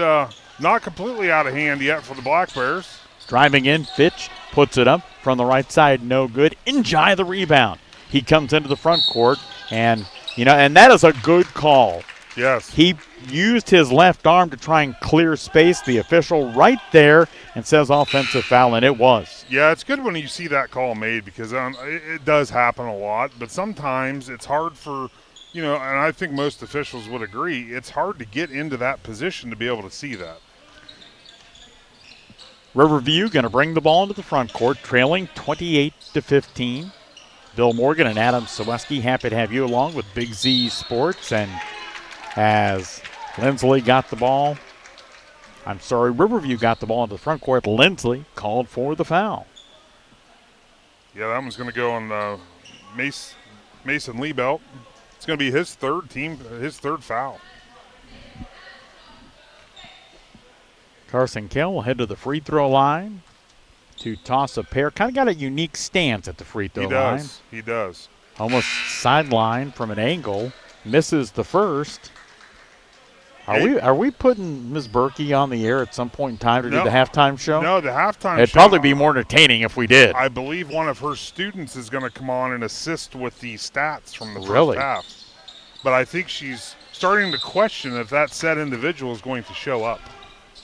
completely out of hand yet for the Black Bears. Driving in, Fitch puts it up from the right side, no good. Njai the rebound. He comes into the front court, and that is a good call. Yes. He used his left arm to try and clear space. The official right there and says offensive foul, and it was. Yeah, it's good when you see that call made because it does happen a lot, but sometimes it's hard for, and I think most officials would agree, it's hard to get into that position to be able to see that. Riverview going to bring the ball into the front court, trailing 28-15. Bill Morgan and Adam Saweski, happy to have you along with Big Z Sports. And as Linsly got the ball, Riverview got the ball into the front court. Linsly called for the foul. Yeah, that one's going to go on Mason Liebelt. It's going to be his third foul. Carson Kell will head to the free throw line to toss a pair. Kind of got a unique stance at the free throw line. He does. Almost sideline from an angle. Misses the first. Are we putting Ms. Berkey on the air at some point in time to do the halftime show? No, the halftime show. It'd probably be more entertaining if we did. I believe one of her students is going to come on and assist with the stats from the Really? first half. But I think she's starting to question if that said individual is going to show up.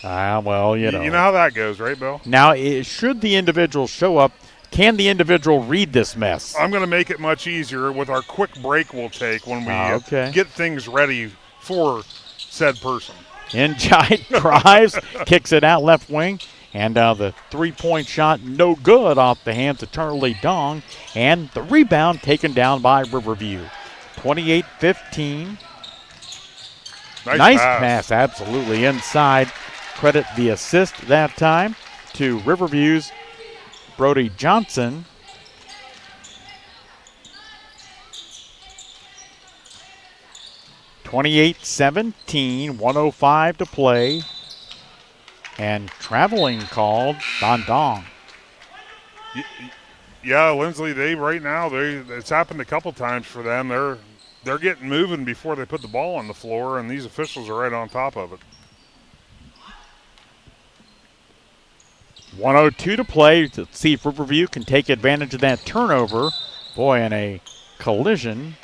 Well, You know how that goes, right, Bill? Now, should the individual show up, can the individual read this mess? I'm going to make it much easier with our quick break we'll take when we get things ready for said person. Njai drives, kicks it out left wing, and the three-point shot no good off the hands of Charlie Dong, and the rebound taken down by Riverview. 28-15. Nice pass, absolutely inside. Credit the assist that time to Riverview's Brody Johnson. (28-17), 1:05 to play, and traveling called on Dong. Yeah, Linsly, it's happened a couple times for them. They're getting moving before they put the ball on the floor, and these officials are right on top of it. 1:02 to play. Let's see if Riverview can take advantage of that turnover. Boy, in a collision.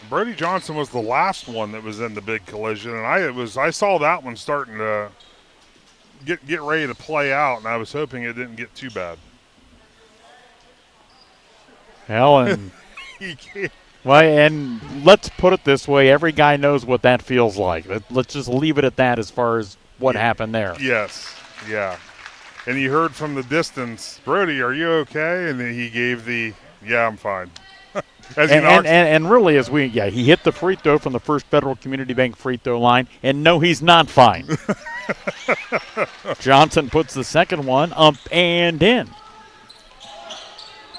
Brody Johnson was the last one that was in the big collision, and I saw that one starting to get ready to play out, and I was hoping it didn't get too bad. And let's put it this way: every guy knows what that feels like. Let's just leave it at that as far as what happened there. Yes, yeah. And you heard from the distance, Brody, are you okay? And then he gave yeah, I'm fine. And really, he hit the free throw from the First Federal Community Bank free throw line, and no, he's not fine. Johnson puts the second one up and in.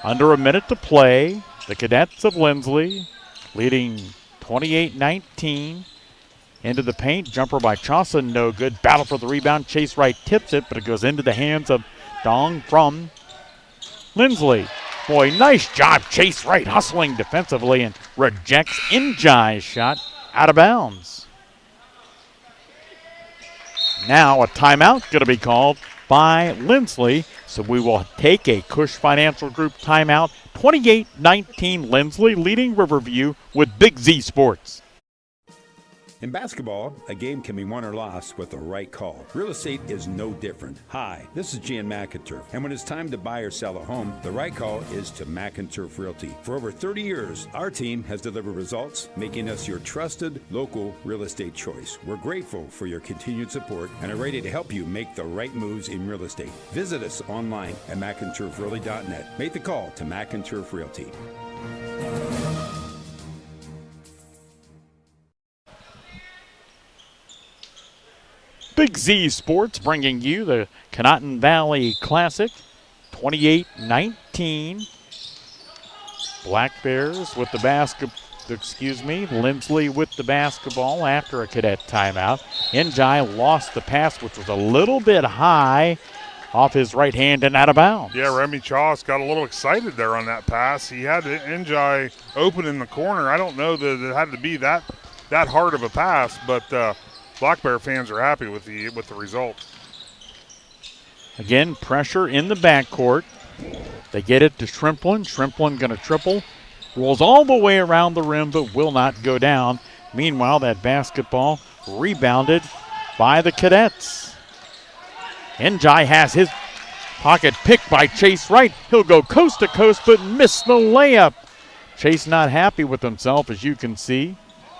Under a minute to play, the Cadets of Linsly leading 28-19. Into the paint, jumper by Chauson, no good. Battle for the rebound, Chase Wright tips it, but it goes into the hands of Dong from Linsly. Boy, nice job, Chase Wright hustling defensively and rejects Njai's shot out of bounds. Now a timeout going to be called by Linsly, so we will take a Cush Financial Group timeout. 28-19 Linsly leading Riverview with Big Z Sports. In basketball, a game can be won or lost with the right call. Real estate is no different. Hi, this is Gian McInturf, and when it's time to buy or sell a home, the right call is to McInturf Realty. For over 30 years, our team has delivered results, making us your trusted local real estate choice. We're grateful for your continued support and are ready to help you make the right moves in real estate. Visit us online at McInturfRealty.net. Make the call to McInturf Realty. Big Z Sports bringing you the Conotton Valley Classic, 28-19. Black Bears with the Linsly with the basketball after a cadet timeout. Njai lost the pass, which was a little bit high off his right hand and out of bounds. Yeah, Remy Chas got a little excited there on that pass. He had Njai open in the corner. I don't know that it had to be that hard of a pass, but Black Bear fans are happy with the result. Again, pressure in the backcourt. They get it to Shrimplin. Shrimplin going to triple. Rolls all the way around the rim but will not go down. Meanwhile, that basketball rebounded by the Cadets. Njai has his pocket picked by Chase Wright. He'll go coast to coast but miss the layup. Chase not happy with himself, as you can see.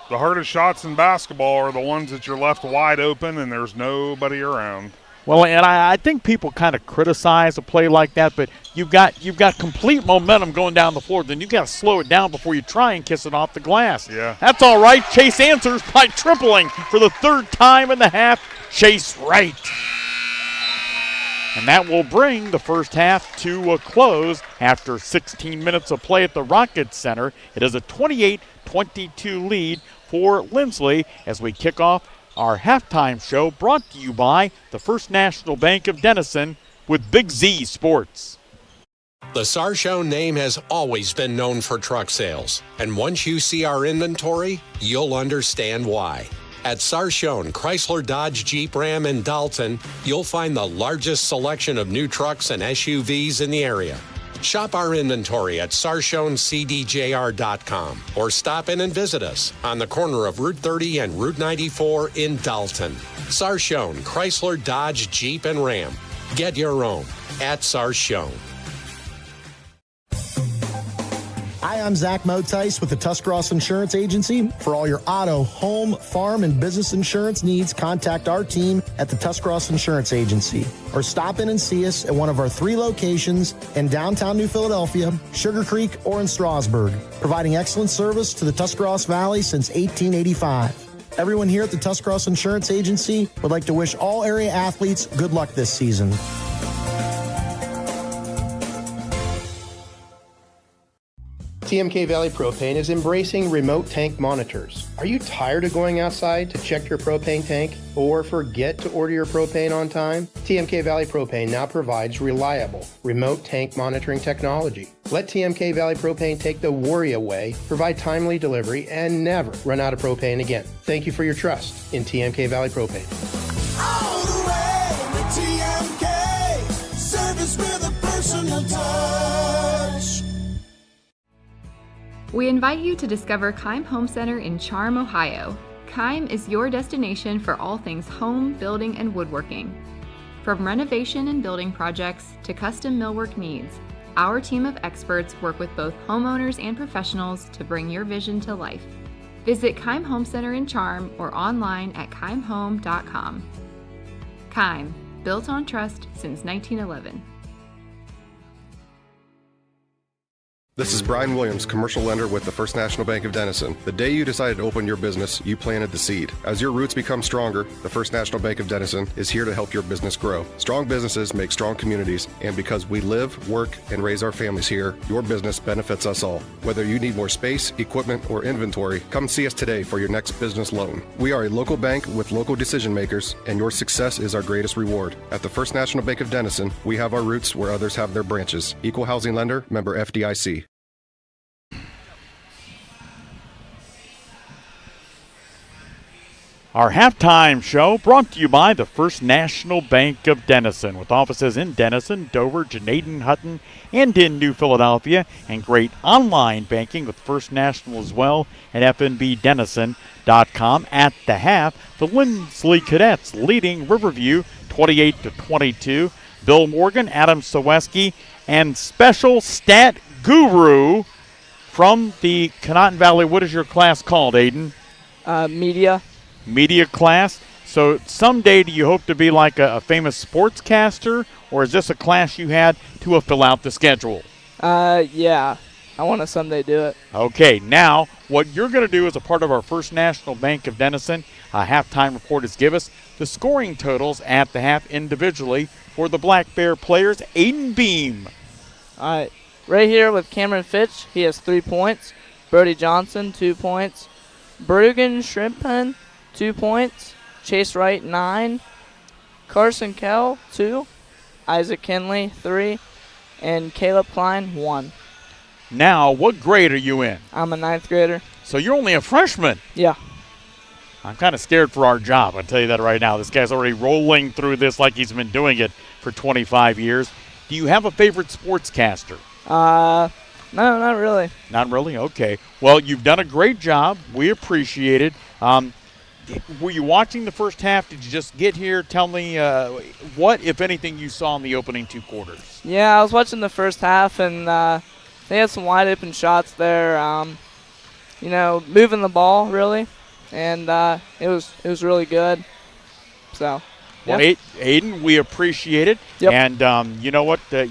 The hardest shots in basketball are the ones that you're left wide open and there's nobody around. Well, and I think people kind of criticize a play like that, but you've got complete momentum going down the floor. Then you've got to slow it down before you try and kiss it off the glass. Yeah. That's all right. Chase answers by tripling for the third time in the half. Chase Wright. And that will bring the first half to a close after 16 minutes of play at the Rockets Center. It is a 28-22 lead for Linsly as we kick off our halftime show, brought to you by the First National Bank of Denison with Big Z Sports. The Sarchone name has always been known for truck sales, and once you see our inventory, you'll understand why. At Sarchone Chrysler Dodge Jeep Ram in Dalton, you'll find the largest selection of new trucks and SUVs in the area. Shop our inventory at sarchonecdjr.com or stop in and visit us on the corner of Route 30 and Route 94 in Dalton. Sarchone Chrysler Dodge Jeep and Ram. Get your own at Sarchone. Hi, I'm Zach Motice with the Tuscarawas Insurance Agency. For all your auto, home, farm, and business insurance needs, contact our team at the Tuscarawas Insurance Agency. Or stop in and see us at one of our 3 locations in downtown New Philadelphia, Sugar Creek, or in Strasburg, providing excellent service to the Tuscarawas Valley since 1885. Everyone here at the Tuscarawas Insurance Agency would like to wish all area athletes good luck this season. TMK Valley Propane is embracing remote tank monitors. Are you tired of going outside to check your propane tank or forget to order your propane on time? TMK Valley Propane now provides reliable remote tank monitoring technology. Let TMK Valley Propane take the worry away, provide timely delivery, and never run out of propane again. Thank you for your trust in TMK Valley Propane. All the way with TMK, service with a personal touch. We invite you to discover Keim Home Center in Charm, Ohio. Keim is your destination for all things home, building, and woodworking. From renovation and building projects to custom millwork needs, our team of experts work with both homeowners and professionals to bring your vision to life. Visit Keim Home Center in Charm or online at keimhome.com. Keim, built on trust since 1911. This is Brian Williams, commercial lender with the First National Bank of Denison. The day you decided to open your business, you planted the seed. As your roots become stronger, the First National Bank of Denison is here to help your business grow. Strong businesses make strong communities, and because we live, work, and raise our families here, your business benefits us all. Whether you need more space, equipment, or inventory, come see us today for your next business loan. We are a local bank with local decision makers, and your success is our greatest reward. At the First National Bank of Denison, we have our roots where others have their branches. Equal housing lender, member FDIC. Our halftime show brought to you by the First National Bank of Denison, with offices in Denison, Dover, Janaden, Hutton, and in New Philadelphia, and great online banking with First National as well at fnbdenison.com. At the half, the Linsly Cadets leading Riverview 28-22. Bill Morgan, Adam Saweski, and special stat guru from the Conotton Valley. What is your class called, Aiden? Media class. So someday do you hope to be like a famous sportscaster, or is this a class you had to fill out the schedule? Yeah. I want to someday do it. Okay, now what you're going to do as a part of our First National Bank of Denison halftime report is give us the scoring totals at the half individually for the Black Bear players. Aiden Beam. All right. Right here with Cameron Fitch, he has 3 points. Brody Johnson, 2 points. Bergen Shrimpen, 2 points. Chase Wright, 9. Carson Kell, 2. Isaac Kinley, 3. And Caleb Klein, 1. Now, what grade are you in? I'm a 9th grader. So you're only a freshman? Yeah. I'm kind of scared for our job, I'll tell you that right now. This guy's already rolling through this like he's been doing it for 25 years. Do you have a favorite sportscaster? No, not really. Not really? Okay. Well, you've done a great job. We appreciate it. Were you watching the first half? Did you just get here? Tell me what, if anything, you saw in the opening 2 quarters. Yeah, I was watching the first half, and they had some wide open shots there. Moving the ball, really. And it was really good. So, well, yeah. Aiden, we appreciate it. Yep. And you know what? I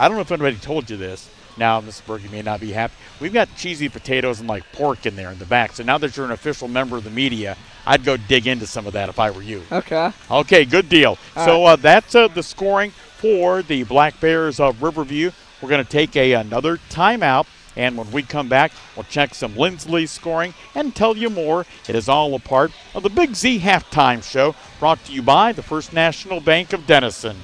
don't know if anybody told you this. Now, Mrs. Berkey may not be happy. We've got cheesy potatoes and, pork in there in the back. So now that you're an official member of the media, I'd go dig into some of that if I were you. Okay. Okay, good deal. All so right. that's the scoring for the Black Bears of Riverview. We're going to take another timeout. And when we come back, we'll check some Linsly scoring and tell you more. It is all a part of the Big Z Halftime Show, brought to you by the First National Bank of Denison.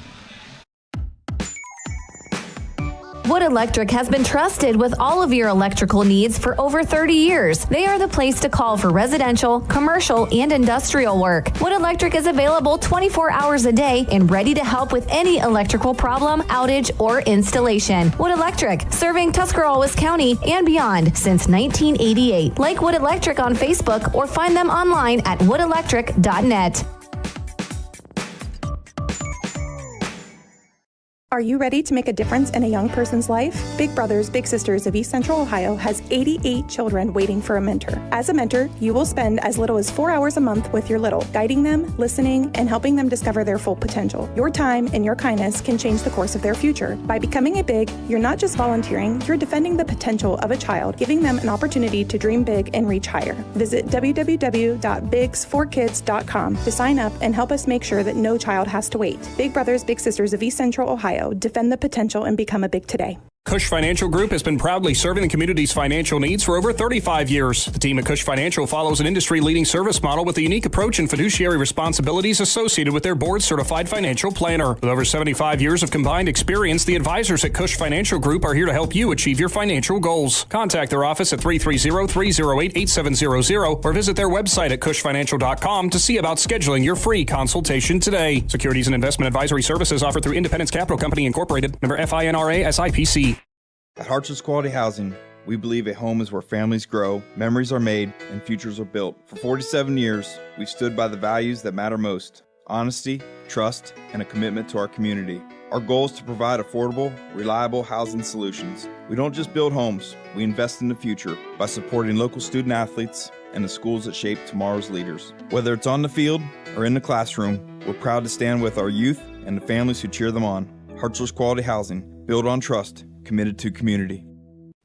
Wood Electric has been trusted with all of your electrical needs for over 30 years. They are the place to call for residential, commercial, and industrial work. Wood Electric is available 24 hours a day and ready to help with any electrical problem, outage, or installation. Wood Electric, serving Tuscarawas County and beyond since 1988. Like Wood Electric on Facebook or find them online at woodelectric.net. Are you ready to make a difference in a young person's life? Big Brothers Big Sisters of East Central Ohio has 88 children waiting for a mentor. As a mentor, you will spend as little as 4 hours a month with your little, guiding them, listening, and helping them discover their full potential. Your time and your kindness can change the course of their future. By becoming a Big, you're not just volunteering, you're defending the potential of a child, giving them an opportunity to dream big and reach higher. Visit www.bigs4kids.com to sign up and help us make sure that no child has to wait. Big Brothers Big Sisters of East Central Ohio. Defend the potential and become a Big today. Cush Financial Group has been proudly serving the community's financial needs for over 35 years. The team at Cush Financial follows an industry-leading service model with a unique approach and fiduciary responsibilities associated with their board-certified financial planner. With over 75 years of combined experience, the advisors at Cush Financial Group are here to help you achieve your financial goals. Contact their office at 330-308-8700 or visit their website at cushfinancial.com to see about scheduling your free consultation today. Securities and investment advisory services offered through Independence Capital Company Incorporated, member FINRA SIPC. At Hartships Quality Housing, we believe a home is where families grow, memories are made, and futures are built. For 47 years, we've stood by the values that matter most: honesty, trust, and a commitment to our community. Our goal is to provide affordable, reliable housing solutions. We don't just build homes, we invest in the future by supporting local student athletes and the schools that shape tomorrow's leaders. Whether it's on the field or in the classroom, we're proud to stand with our youth and the families who cheer them on. Hartships Quality Housing, built on trust, committed to community.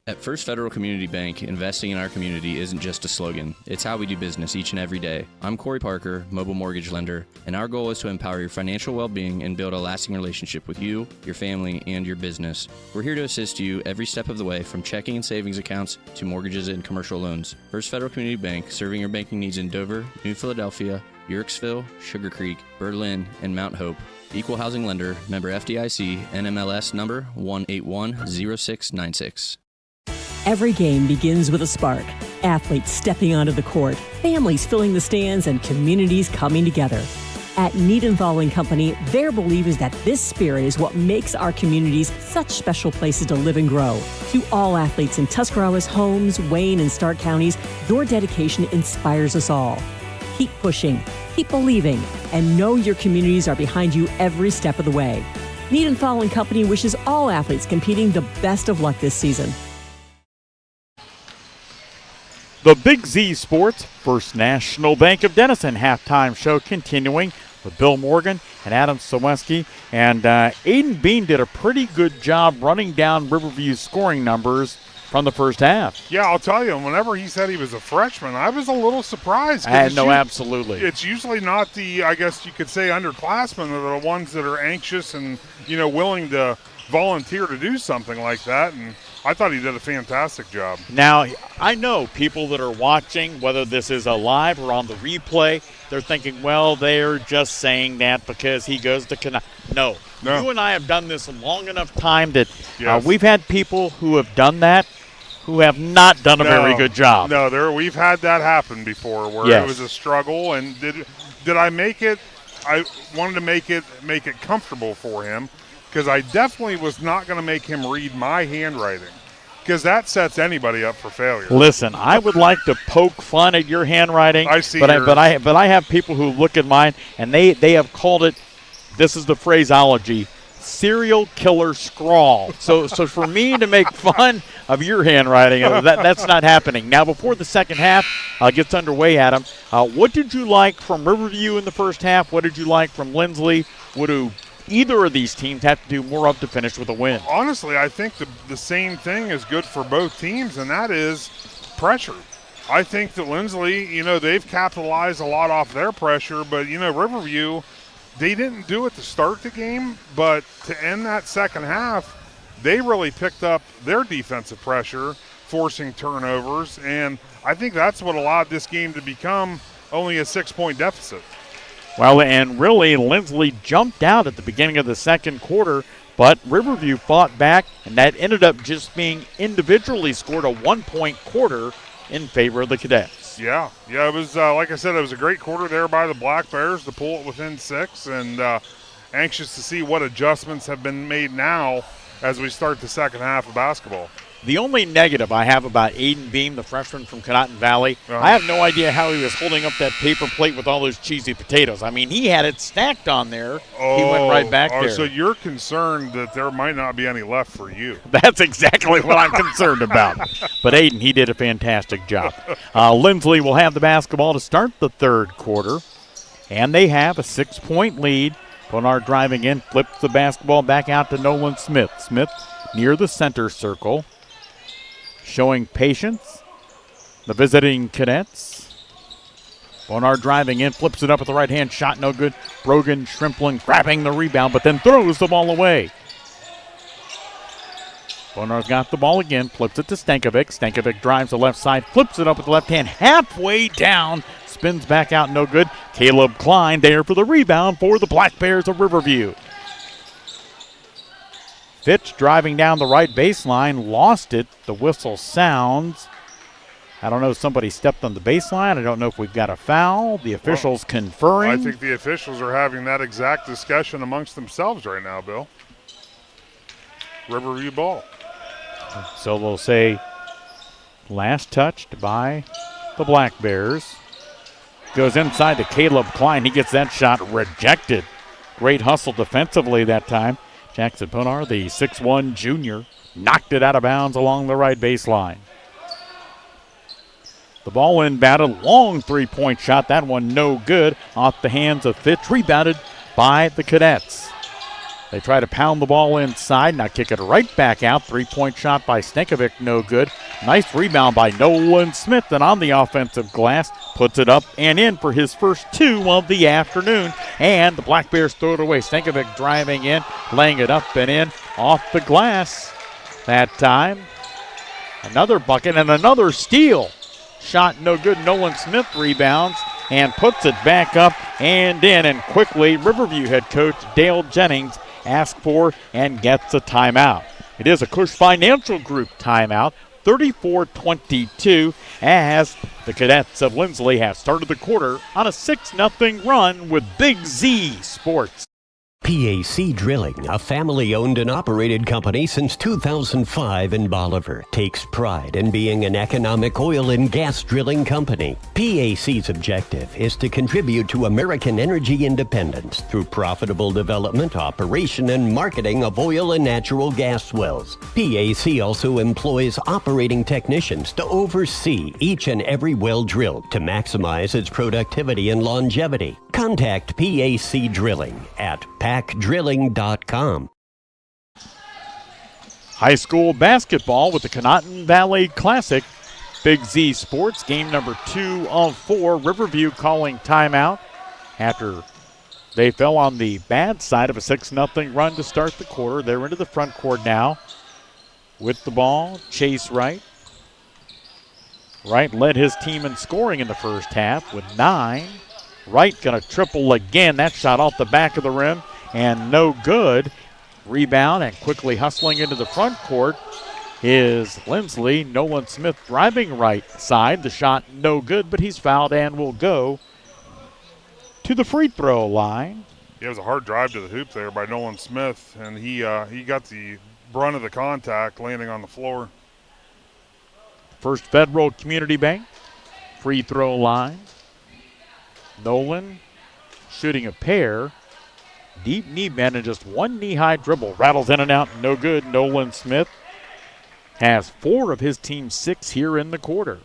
At First Federal Community Bank, investing in our community isn't just a slogan. It's how we do business each and every day. I'm Corey Parker, mobile mortgage lender, and our goal is to empower your financial well-being and build a lasting relationship with you, your family, and your business. We're here to assist you every step of the way, from checking and savings accounts to mortgages and commercial loans. First Federal Community Bank, serving your banking needs in Dover, New Philadelphia, Yorksville, Sugar Creek, Berlin, and Mount Hope. Equal housing lender, member FDIC, NMLS number 1810696. Every game begins with a spark. Athletes stepping onto the court, families filling the stands, and communities coming together. At Niedenthal & Company, their belief is that this spirit is what makes our communities such special places to live and grow. To all athletes in Tuscarawas, Holmes, Wayne, and Stark counties, your dedication inspires us all. Keep pushing, keep believing, and know your communities are behind you every step of the way. Niedenthal & Company wishes all athletes competing the best of luck this season. The Big Z Sports First National Bank of Denison halftime show continuing with Bill Morgan and Adam Soweski. And Aiden Bean did a pretty good job running down Riverview's scoring numbers from the first half. Yeah, I'll tell you, whenever he said he was a freshman, I was a little surprised. Absolutely. It's usually not the, I guess you could say, underclassmen that are the ones that are anxious and, willing to volunteer to do something like that. And I thought he did a fantastic job. Now, I know people that are watching, whether this is a live or on the replay, they're thinking, well, they're just saying that because he goes to Conotton. No. You and I have done this a long enough time that we've had people who have done that who have not done a very good job. No, we've had that happen before where it was a struggle. And did I make it? I wanted to make it comfortable for him, because I definitely was not going to make him read my handwriting, because that sets anybody up for failure. Listen, I would like to poke fun at your handwriting. I see, but I have people who look at mine and they have called it. This is the phraseology: serial killer scrawl. So for me to make fun of your handwriting, that's not happening. Now, before the second half gets underway, Adam, what did you like from Riverview in the first half? What did you like from Linsly? What do either of these teams have to do more of to finish with a win? Honestly, I think the same thing is good for both teams, and that is pressure. I think that Linsly, they've capitalized a lot off their pressure, but, Riverview, they didn't do it to start the game, but to end that second half, they really picked up their defensive pressure, forcing turnovers, and I think that's what allowed this game to become only a 6-point deficit. Well, and really, Linsly jumped out at the beginning of the second quarter, but Riverview fought back, and that ended up just being individually scored a 1-point quarter in favor of the Cadets. Yeah, it was, like I said, it was a great quarter there by the Black Bears to pull it within 6, and anxious to see what adjustments have been made now as we start the second half of basketball. The only negative I have about Aiden Beam, the freshman from Conotton Valley, I have no idea how he was holding up that paper plate with all those cheesy potatoes. I mean, he had it stacked on there. He went right back there. So you're concerned that there might not be any left for you. That's exactly what I'm concerned about. But Aiden, he did a fantastic job. Linsly will have the basketball to start the third quarter, and they have a 6-point lead. Bonard driving in, flips the basketball back out to Nolan Smith. Smith near the center circle, showing patience. The visiting Cadets. Bonard driving in, flips it up with the right hand shot, no good. Brogan Shrimplin grabbing the rebound, but then throws the ball away. Bonard's got the ball again, flips it to Stankovic. Stankovic drives the left side, flips it up with the left hand, halfway down, spins back out, no good. Caleb Klein there for the rebound for the Black Bears of Riverview. Fitch driving down the right baseline, lost it. The whistle sounds. I don't know if somebody stepped on the baseline. I don't know if we've got a foul. The officials conferring. I think the officials are having that exact discussion amongst themselves right now, Bill. Riverview ball. So they'll say last touched by the Black Bears. Goes inside to Caleb Klein. He gets that shot rejected. Great hustle defensively that time. Jackson Ponar, the 6'1 junior, knocked it out of bounds along the right baseline. The ball inbounded, long three-point shot. That one no good. Off the hands of Fitch, rebounded by the Cadets. They try to pound the ball inside, now kick it right back out. Three-point shot by Stankovic, no good. Nice rebound by Nolan Smith, and on the offensive glass, puts it up and in for his first 2 of the afternoon. And the Black Bears throw it away. Stankovic driving in, laying it up and in, off the glass that time. Another bucket and another steal. Shot no good. Nolan Smith rebounds and puts it back up and in. And quickly, Riverview head coach Dale Jennings asks for and gets a timeout. It is a Cush Financial Group timeout, 34-22, as the Cadets of Linsly have started the quarter on a 6-0 run with Big Z Sports. PAC Drilling, a family-owned and operated company since 2005 in Bolivar, takes pride in being an economic oil and gas drilling company. PAC's objective is to contribute to American energy independence through profitable development, operation, and marketing of oil and natural gas wells. PAC also employs operating technicians to oversee each and every well drilled to maximize its productivity and longevity. Contact PAC Drilling at pacdrilling.com. High school basketball with the Conotton Valley Classic. Big Z Sports, game number 2 of 4. Riverview calling timeout after they fell on the bad side of a 6-0 run to start the quarter. They're into the front court now with the ball. Chase Wright. Wright led his team in scoring in the first half with 9. Wright going to triple again. That shot off the back of the rim and no good. Rebound and quickly hustling into the front court is Linsly. Nolan Smith driving right side. The shot no good, but he's fouled and will go to the free throw line. Yeah, it was a hard drive to the hoop there by Nolan Smith, and he got the brunt of the contact landing on the floor. First Federal Community Bank free throw line. Nolan shooting a pair. Deep knee bend and just one knee-high dribble. Rattles in and out, no good. Nolan Smith has 4 of his team's 6 here in the quarter.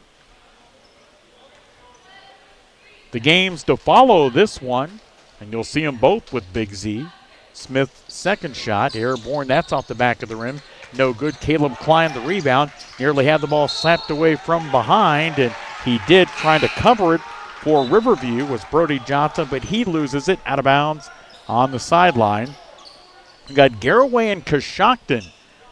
The games to follow this one, and you'll see them both with Big Z. Smith's second shot, airborne, that's off the back of the rim. No good. Caleb Klein, the rebound, nearly had the ball slapped away from behind, and he did, trying to cover it for Riverview was Brody Johnson, but he loses it out of bounds on the sideline. We've got Garraway and Coshocton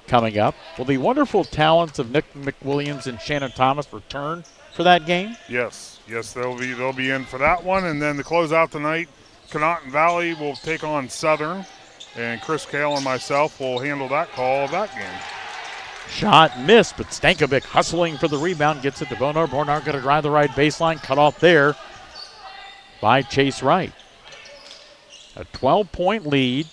coming up. Will the wonderful talents of Nick McWilliams and Shannon Thomas return for that game? Yes, they'll be in for that one. And then to close out the night, Conotton Valley will take on Southern, and Chris Kale and myself will handle that call of that game. Shot missed, but Stankovic hustling for the rebound, gets it to Bonar. Bonar going to drive the right baseline, cut off there by Chase Wright. A 12-point lead.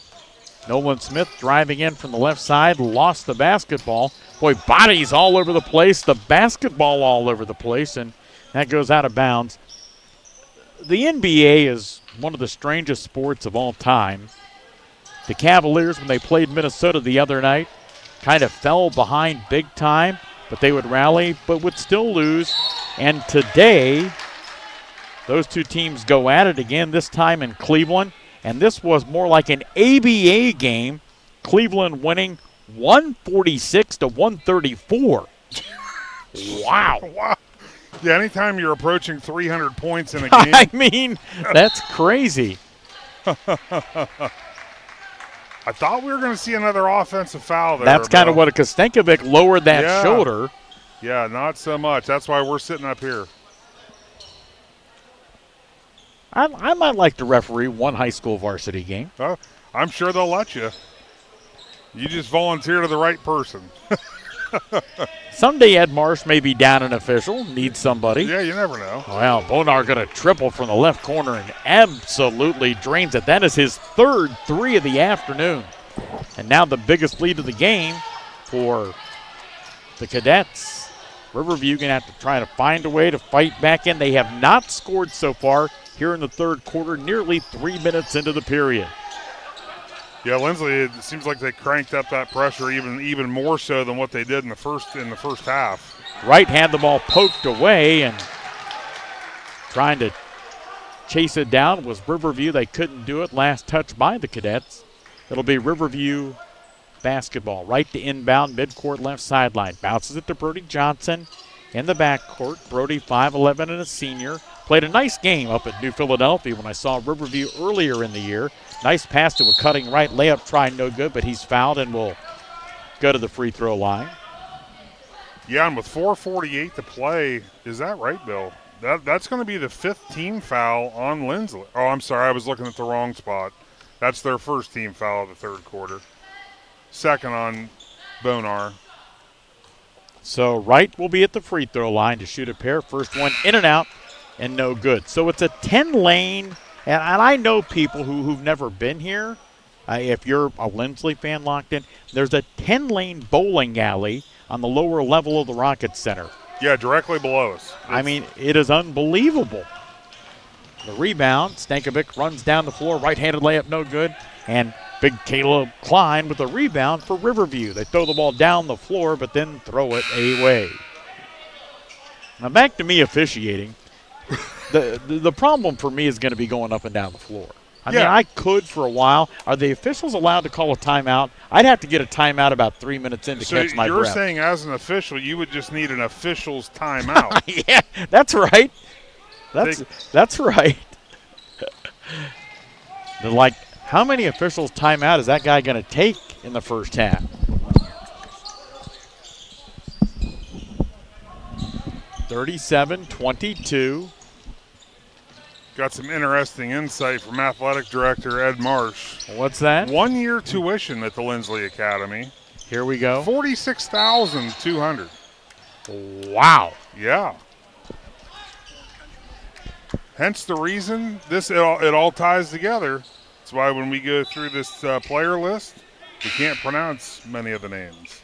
Nolan Smith driving in from the left side, lost the basketball. Boy, bodies all over the place, the basketball all over the place, and that goes out of bounds. The NBA is one of the strangest sports of all time. The Cavaliers, when they played Minnesota the other night, kind of fell behind big time, but they would rally, but would still lose. And today, those two teams go at it again, this time in Cleveland. And this was more like an ABA game. Cleveland winning 146-134. Wow. Wow. Yeah, anytime you're approaching 300 points in a game. I mean, that's crazy. I thought we were going to see another offensive foul there. That's kind of what Kostenkovic lowered that shoulder. Yeah, not so much. That's why we're sitting up here. I might like to referee one high school varsity game. Oh, I'm sure they'll let you. You just volunteer to the right person. Someday Ed Marsh may be down an official, needs somebody. Yeah, you never know. Well, Bonar going to triple from the left corner and absolutely drains it. That is his third 3 of the afternoon. And now the biggest lead of the game for the Cadets. Riverview going to have to try to find a way to fight back in. They have not scored so far here in the third quarter, nearly 3 minutes into the period. Yeah, Linsly, it seems like they cranked up that pressure even more so than what they did in the first half. Wright had the ball poked away, and trying to chase it down was Riverview. They couldn't do it. Last touch by the Cadets. It'll be Riverview basketball. Right to inbound, midcourt left sideline. Bounces it to Brody Johnson in the backcourt. Brody, 5'11", and a senior. Played a nice game up at New Philadelphia when I saw Riverview earlier in the year. Nice pass to a cutting right. Layup try no good, but he's fouled and will go to the free throw line. Yeah, and with 4:48 to play, is that right, Bill? That's going to be the 5th team foul on Linsly. Oh, I'm sorry, I was looking at the wrong spot. That's their first team foul of the third quarter. Second on Bonar. So Wright will be at the free throw line to shoot a pair. First one in and out and no good. So it's a 10-lane, and I know people who've never been here. If you're a Linsly fan locked in, there's a 10-lane bowling alley on the lower level of the Rockets Center. Yeah, directly below us. I mean, it is unbelievable. The rebound, Stankovic runs down the floor, right-handed layup, no good, and big Caleb Klein with the rebound for Riverview. They throw the ball down the floor, but then throw it away. Now back to me officiating. The problem for me is going to be going up and down the floor. I mean, I could for a while. Are the officials allowed to call a timeout? I'd have to get a timeout about 3 minutes in to catch my breath. So you're saying as an official, you would just need an official's timeout. Yeah, that's right. That's right. They're like, how many officials' timeout is that guy going to take in the first half? (37-22). Got some interesting insight from athletic director Ed Marsh. What's that? 1 year tuition at the Linsly Academy. Here we go. $46,200. Wow. Yeah. Hence the reason it all ties together. That's why when we go through this player list, we can't pronounce many of the names.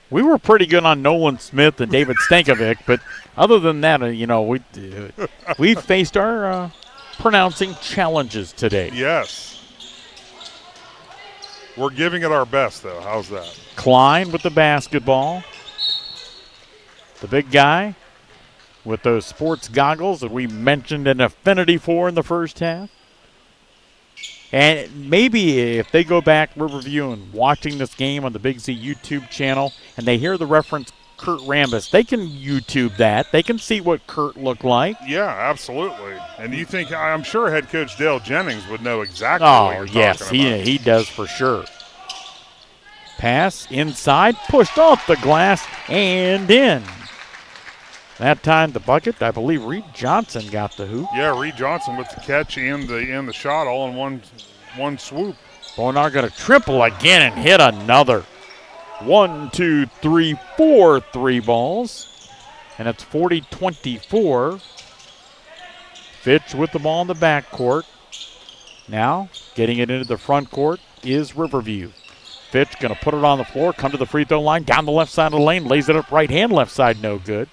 We were pretty good on Nolan Smith and David Stankovic, but other than that, we faced our pronouncing challenges today. Yes. We're giving it our best, though. How's that? Klein with the basketball. The big guy with those sports goggles that we mentioned an affinity for in the first half. And maybe if they go back, Riverview, and watching this game on the Big Z YouTube channel, and they hear the reference Kurt Rambis, they can YouTube that. They can see what Kurt looked like. Yeah, absolutely. And you think, I'm sure head coach Dale Jennings would know exactly what you're talking about. He does for sure. Pass inside, pushed off the glass and in. That time the bucket, I believe Reed Johnson got the hoop. Yeah, Reed Johnson with the catch and the shot all in one swoop. Bonar going to triple again and hit another. 1, 2, 3, 4 three balls. And it's 40-24. Fitch with the ball in the backcourt. Now getting it into the front court is Riverview. Fitch going to put it on the floor, come to the free throw line, down the left side of the lane, lays it up right hand, left side no good.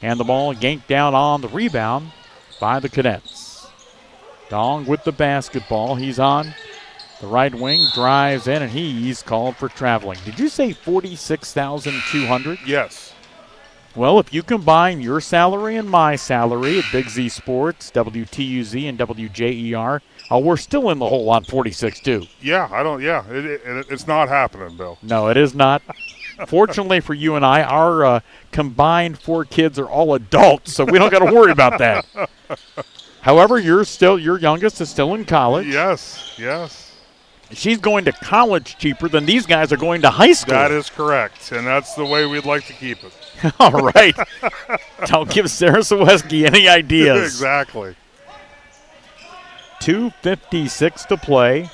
And the ball yanked down on the rebound by the Cadets. Dong with the basketball. He's on the right wing, drives in, and he's called for traveling. Did you say $46,200? Yes. Well, if you combine your salary and my salary at Big Z Sports, WTUZ, and WJER, we're still in the hole on 46-2. Yeah, it's not happening, Bill. No, it is not. Fortunately for you and I, our combined 4 kids are all adults, so we don't got to worry about that. However, your youngest is still in college. Yes. She's going to college cheaper than these guys are going to high school. That is correct, and that's the way we'd like to keep it. All right. Don't give Sarah Saweski any ideas. Exactly. 2:56 to play.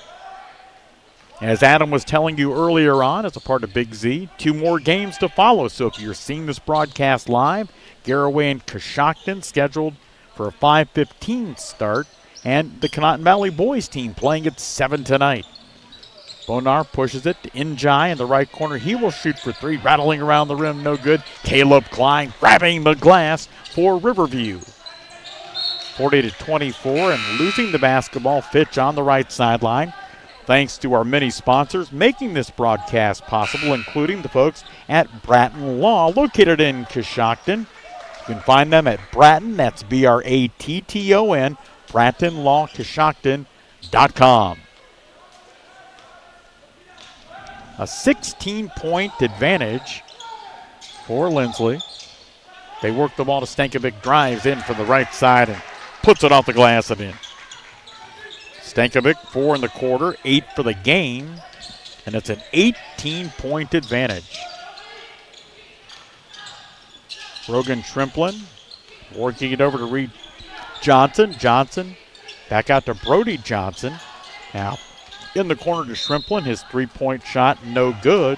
As Adam was telling you earlier on, as a part of Big Z, 2 more games to follow. So if you're seeing this broadcast live, Garraway and Coshocton scheduled for a 5:15 start, and the Conotton Valley boys team playing at 7 tonight. Bonar pushes it to Njai in the right corner. He will shoot for 3, rattling around the rim, no good. Caleb Klein grabbing the glass for Riverview. 40-24, and losing the basketball. Fitch on the right sideline. Thanks to our many sponsors making this broadcast possible, including the folks at Bratton Law, located in Coshocton. You can find them at Bratton, that's Bratton, BrattonLawCoshocton.com. A 16-point advantage for Linsly. They work the ball to Stankovic, drives in from the right side and puts it off the glass and in. Stankovic, 4 in the quarter, 8 for the game, and it's an 18-point advantage. Brogan Shrimplin working it over to Reed Johnson. Johnson back out to Brody Johnson. Now in the corner to Shrimplin, his 3-point shot no good.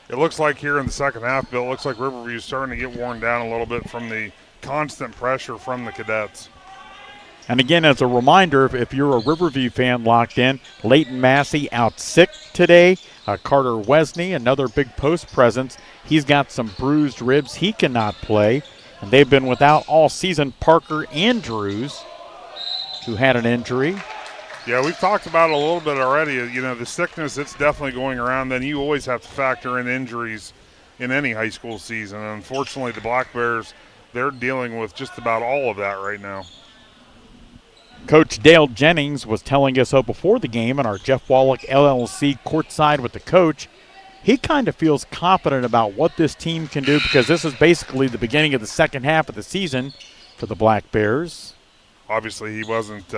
It looks like here in the second half, Bill, it looks like Riverview's starting to get worn down a little bit from the constant pressure from the Cadets. And again, as a reminder, if you're a Riverview fan locked in, Leighton Massey out sick today. Carter Wesney, another big post presence. He's got some bruised ribs. He cannot play. And they've been without all season Parker Andrews, who had an injury. Yeah, we've talked about it a little bit already. You know, the sickness, it's definitely going around. Then you always have to factor in injuries in any high school season. And unfortunately, the Black Bears, they're dealing with just about all of that right now. Coach Dale Jennings was telling us before the game in our Jeff Wallach LLC courtside with the coach. He kind of feels confident about what this team can do because this is basically the beginning of the second half of the season for the Black Bears. Obviously, he wasn't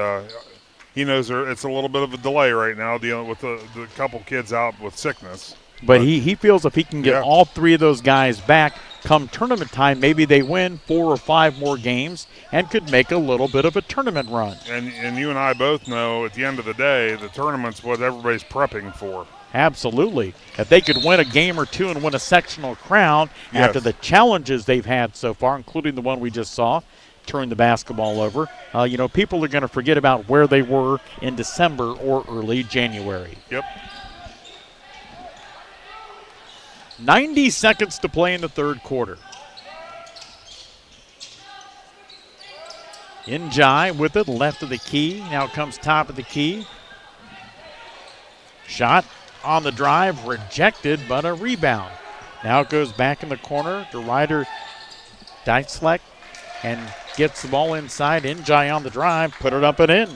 he knows it's a little bit of a delay right now dealing with the couple kids out with sickness. But he feels if he can get all three of those guys back come tournament time, maybe they win 4 or 5 more games and could make a little bit of a tournament run. And you and I both know at the end of the day, the tournament's what everybody's prepping for. Absolutely. If they could win a game or two and win a sectional crown after the challenges they've had so far, including the one we just saw, turn the basketball over, people are going to forget about where they were in December or early January. Yep. 90 seconds to play in the third quarter. Njai with it, left of the key. Now comes top of the key. Shot on the drive, rejected, but a rebound. Now it goes back in the corner to Ryder Deitzleck and gets the ball inside. Njai on the drive, put it up and in.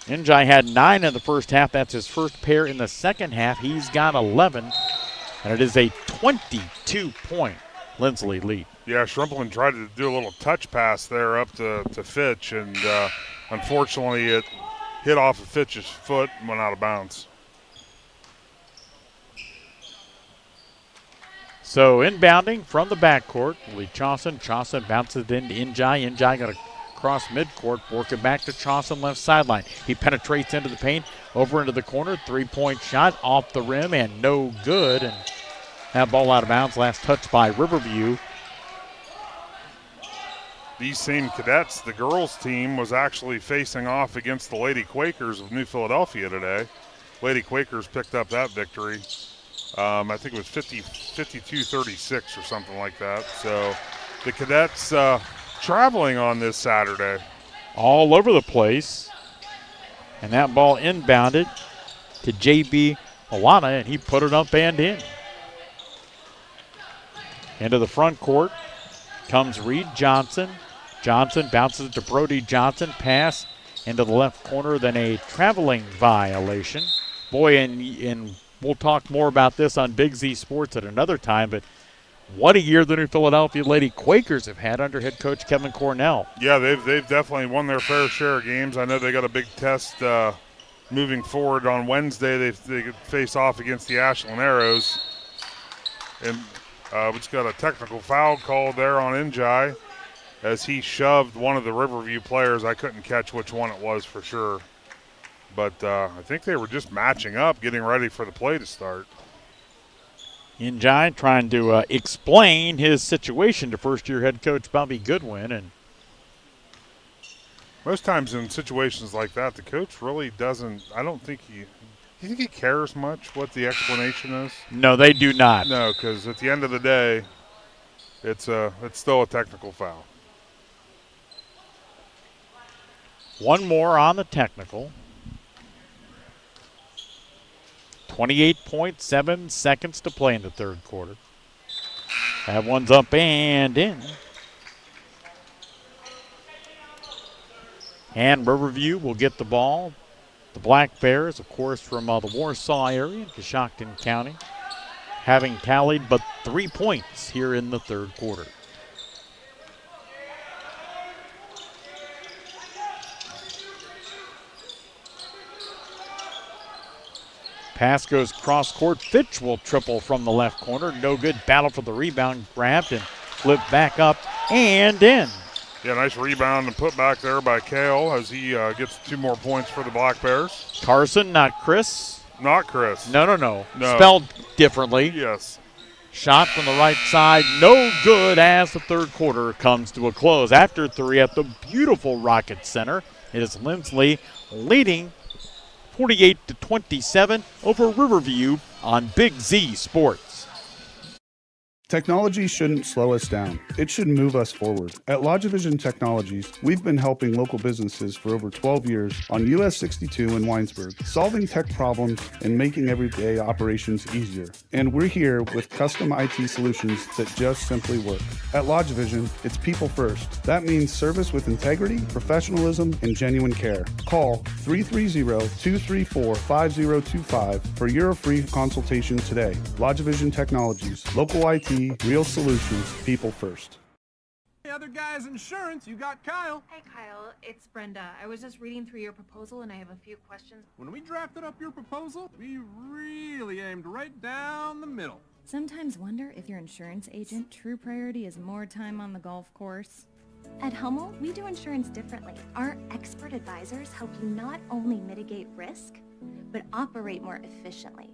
Njai had 9 in the first half. That's his first pair in the second half. He's got 11, and it is a 22-point Linsly lead. Yeah, Shrimplin tried to do a little touch pass there up to Fitch, and unfortunately it hit off of Fitch's foot and went out of bounds. So inbounding from the backcourt, Lee Chauncey. Chauncey bounces it into Njai. Njai going to cross midcourt, work it back to Chauncey left sideline. He penetrates into the paint, over into the corner, three-point shot off the rim and no good. And that ball out of bounds, last touch by Riverview. These same cadets, the girls team, was actually facing off against the Lady Quakers of New Philadelphia today. Lady Quakers picked up that victory. I think it was 52-36 or something like that. So the cadets traveling on this Saturday. All over the place. And that ball inbounded to J.B. Alana, and he put it up and in. Into the front court comes Reed Johnson. Johnson bounces it to Brody Johnson. Pass into the left corner, then a traveling violation. Boy, and we'll talk more about this on Big Z Sports at another time, but what a year the New Philadelphia Lady Quakers have had under head coach Kevin Cornell. Yeah, they've definitely won their fair share of games. I know they got a big test moving forward on Wednesday. They face off against the Ashland Arrows. And we just got a technical foul called there on Njai as he shoved one of the Riverview players. I couldn't catch which one it was for sure. But I think they were just matching up, getting ready for the play to start. Njai trying to explain his situation to first-year head coach Bobby Goodwin. And most times in situations like that, the coach really doesn't – I don't think he – do you think he cares much what the explanation is? No, they do not. No, because at the end of the day, it's still a technical foul. One more on the technical. 28.7 seconds to play in the third quarter. That one's up and in. And Riverview will get the ball. The Black Bears, of course, from the Warsaw area in Coshocton County, having tallied but 3 points here in the third quarter. Pass goes cross court. Fitch will triple from the left corner. No good. Battle for the rebound. Grabbed and flipped back up and in. Yeah, nice rebound and put back there by Kale as he gets 2 more points for the Black Bears. Carson, not Chris. Not Chris. No. Spelled differently. Yes. Shot from the right side. No good as the third quarter comes to a close. After 3 at the beautiful Rocket Center, it is Linsly leading 48-27 over Riverview on Big Z Sports. Technology shouldn't slow us down. It should move us forward. At Lodgevision Technologies, we've been helping local businesses for over 12 years on US 62 in Winesburg, solving tech problems and making everyday operations easier. And we're here with custom IT solutions that just simply work. At Lodgevision, it's people first. That means service with integrity, professionalism, and genuine care. Call 330-234-5025 for your free consultation today. Lodgevision Technologies, local IT, real solutions, people first. Hey, other guys insurance, you got Kyle. Hey Kyle, it's Brenda. I was just reading through your proposal and I have a few questions. When we drafted up your proposal, we really aimed right down the middle. Sometimes wonder if your insurance agent true priority is more time on the golf course. At Hummel, we do insurance differently. Our expert advisors help you not only mitigate risk, but operate more efficiently,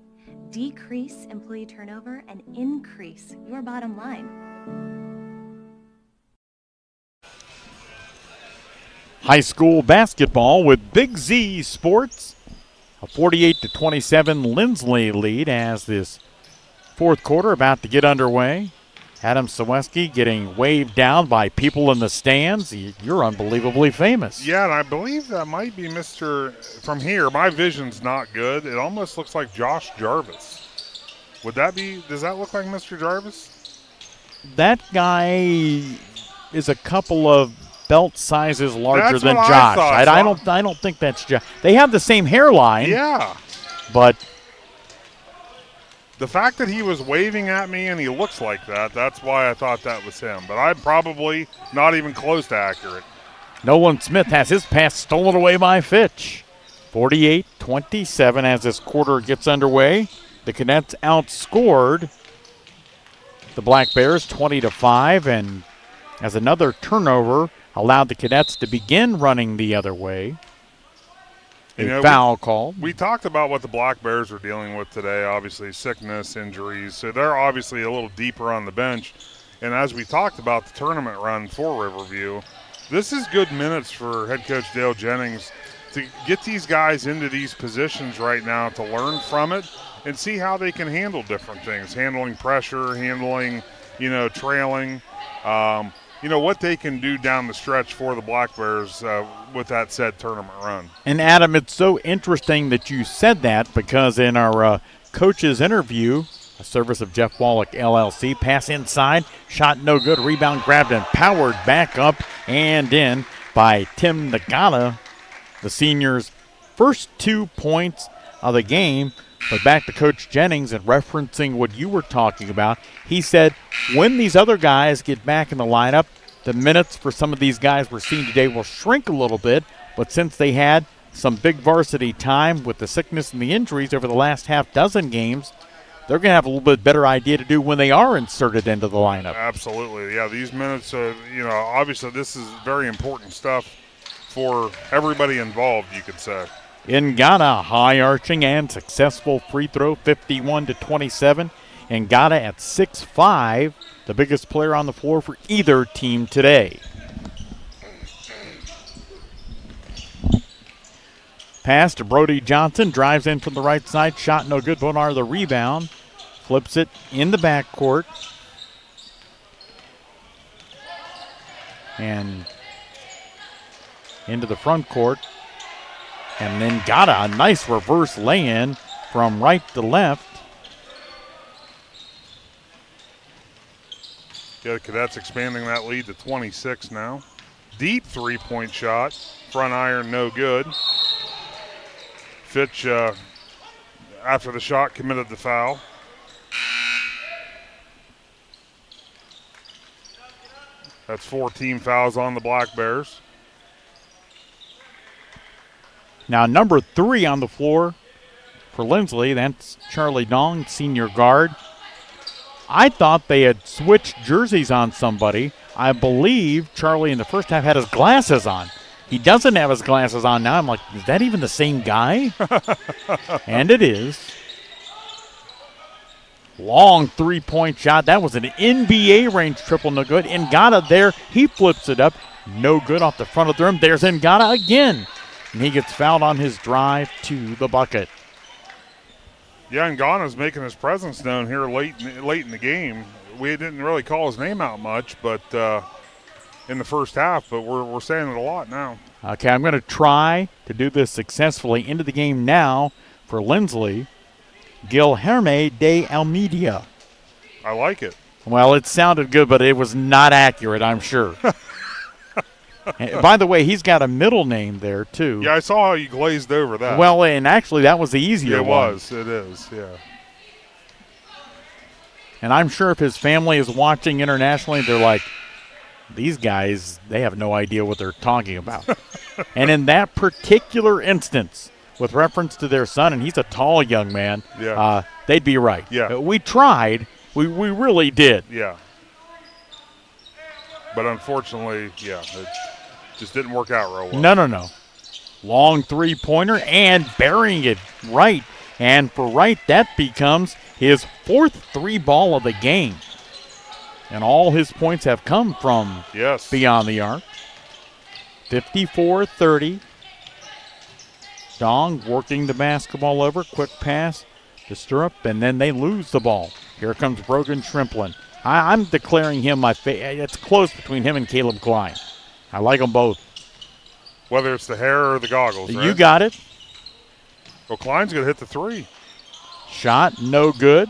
decrease employee turnover, and increase your bottom line. High school basketball with Big Z Sports. A 48-27 Linsly lead as this fourth quarter about to get underway. Adam Saweski getting waved down by people in the stands. You're unbelievably famous. Yeah, and I believe that might be Mr. From here, my vision's not good. It almost looks like Josh Jarvis. Would that be, does that look like Mr. Jarvis? That guy is a couple of belt sizes larger That's than what Josh. I thought. I don't think that's Josh. They have the same hairline. Yeah. But the fact that he was waving at me and he looks like that, that's why I thought that was him. But I'm probably not even close to accurate. Nolan Smith has his pass stolen away by Fitch. 48-27 as this quarter gets underway. The Cadets outscored the Black Bears 20-5, and as another turnover allowed the Cadets to begin running the other way. Foul called. We talked about what the Black Bears are dealing with today, obviously sickness, injuries. So they're obviously a little deeper on the bench. And as we talked about the tournament run for Riverview, this is good minutes for head coach Dale Jennings to get these guys into these positions right now to learn from it and see how they can handle different things, handling pressure, handling, trailing. What they can do down the stretch for the Black Bears with that said tournament run. And, Adam, it's so interesting that you said that because in our coach's interview, a service of Jeff Wallach, LLC, pass inside, shot no good, rebound grabbed and powered back up and in by Tim Nagata, the senior's first 2 points of the game. But back to Coach Jennings and referencing what you were talking about, he said when these other guys get back in the lineup, the minutes for some of these guys we're seeing today will shrink a little bit. But since they had some big varsity time with the sickness and the injuries over the last half dozen games, they're going to have a little bit better idea to do when they are inserted into the lineup. Absolutely. Yeah, these minutes, obviously this is very important stuff for everybody involved, you could say. Ngata, high arching and successful free throw, 51-27. Ngata at 6'5", the biggest player on the floor for either team today. Pass to Brody Johnson, drives in from the right side, shot no good. Bonar the rebound, flips it in the backcourt. And into the front court. And then got a nice reverse lay-in from right to left. Yeah, the Cadets expanding that lead to 26 now. Deep three-point shot. Front iron, no good. Fitch, after the shot, committed the foul. That's 4 team fouls on the Black Bears. Now number 3 on the floor for Linsly, that's Charlie Dong, senior guard. I thought they had switched jerseys on somebody. I believe Charlie in the first half had his glasses on. He doesn't have his glasses on now. I'm like, is that even the same guy? And it is. Long three-point shot. That was an NBA range triple, no good. Ngata there, he flips it up. No good off the front of the rim. There's Ngata again. And he gets fouled on his drive to the bucket. Yeah, Ngana's making his presence known here late in the game. we didn't really call his name out much, but in the first half, but we're saying it a lot now. Okay, I'm going to try to do this successfully. Into the game now for Linsly, Guilherme de Almeida. I like it. Well, it sounded good, but it was not accurate, I'm sure. By the way, he's got a middle name there, too. Yeah, I saw how you glazed over that. Well, and actually, that was the easier one. It was. It is, yeah. And I'm sure if his family is watching internationally, they're like, these guys, they have no idea what they're talking about. And in that particular instance, with reference to their son, and he's a tall young man, they'd be right. Yeah. We tried. We really did. Yeah. But unfortunately, it just didn't work out real well. No. Long three-pointer and burying it right. And for Wright, that becomes his fourth three ball of the game. And all his points have come from beyond the arc. 54-30. Dong working the basketball over. Quick pass to Stirrup, and then they lose the ball. Here comes Brogan Shrimplin. I'm declaring him my favorite. It's close between him and Caleb Klein. I like them both. Whether it's the hair or the goggles, right? You got it. Well, Klein's going to hit the three. Shot, no good.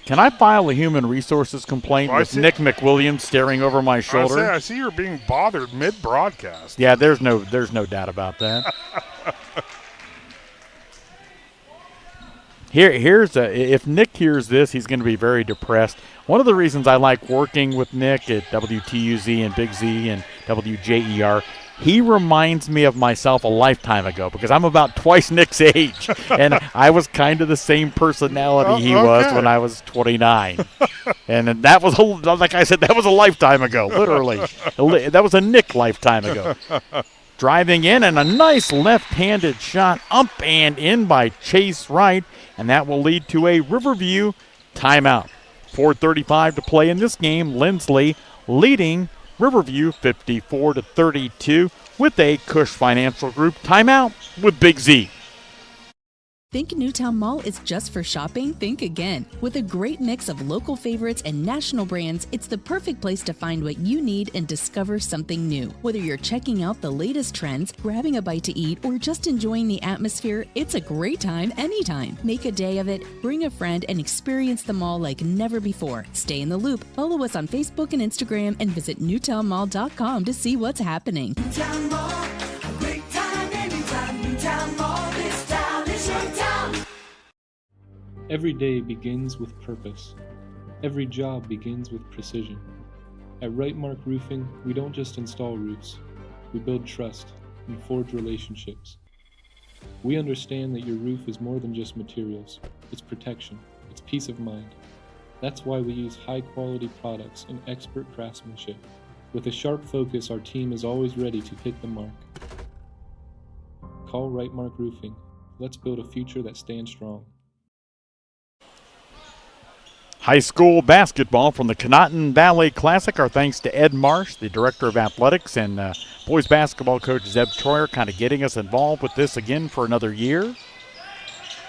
Can I file a human resources complaint with Nick McWilliams staring over my shoulder? I see you're being bothered mid-broadcast. Yeah, there's no doubt about that. If Nick hears this, he's going to be very depressed. One of the reasons I like working with Nick at WTUZ and Big Z and WJER, he reminds me of myself a lifetime ago because I'm about twice Nick's age, and I was kind of the same personality he was when I was 29. And that was, like I said, that was a lifetime ago, literally. That was a Nick lifetime ago. Driving in, and a nice left-handed shot up and in by Chase Wright, and that will lead to a Riverview timeout. 4:35 to play in this game. Linsly leading Riverview 54-32 with a Cush Financial Group timeout with Big Z. Think Newtown Mall is just for shopping? Think again. With a great mix of local favorites and national brands, it's the perfect place to find what you need and discover something new. Whether you're checking out the latest trends, grabbing a bite to eat, or just enjoying the atmosphere, it's a great time anytime. Make a day of it, bring a friend, and experience the mall like never before. Stay in the loop. Follow us on Facebook and Instagram and visit newtownmall.com to see what's happening. Newtown Mall, a great time anytime. Newtown Mall, this town is your town. Every day begins with purpose. Every job begins with precision. At Rightmark Roofing, we don't just install roofs. We build trust and forge relationships. We understand that your roof is more than just materials. It's protection. It's peace of mind. That's why we use high-quality products and expert craftsmanship. With a sharp focus, our team is always ready to hit the mark. Call Rightmark Roofing. Let's build a future that stands strong. High school basketball from the Conotton Valley Classic. Our thanks to Ed Marsh, the Director of Athletics, and boys basketball coach Zeb Troyer, kind of getting us involved with this again for another year.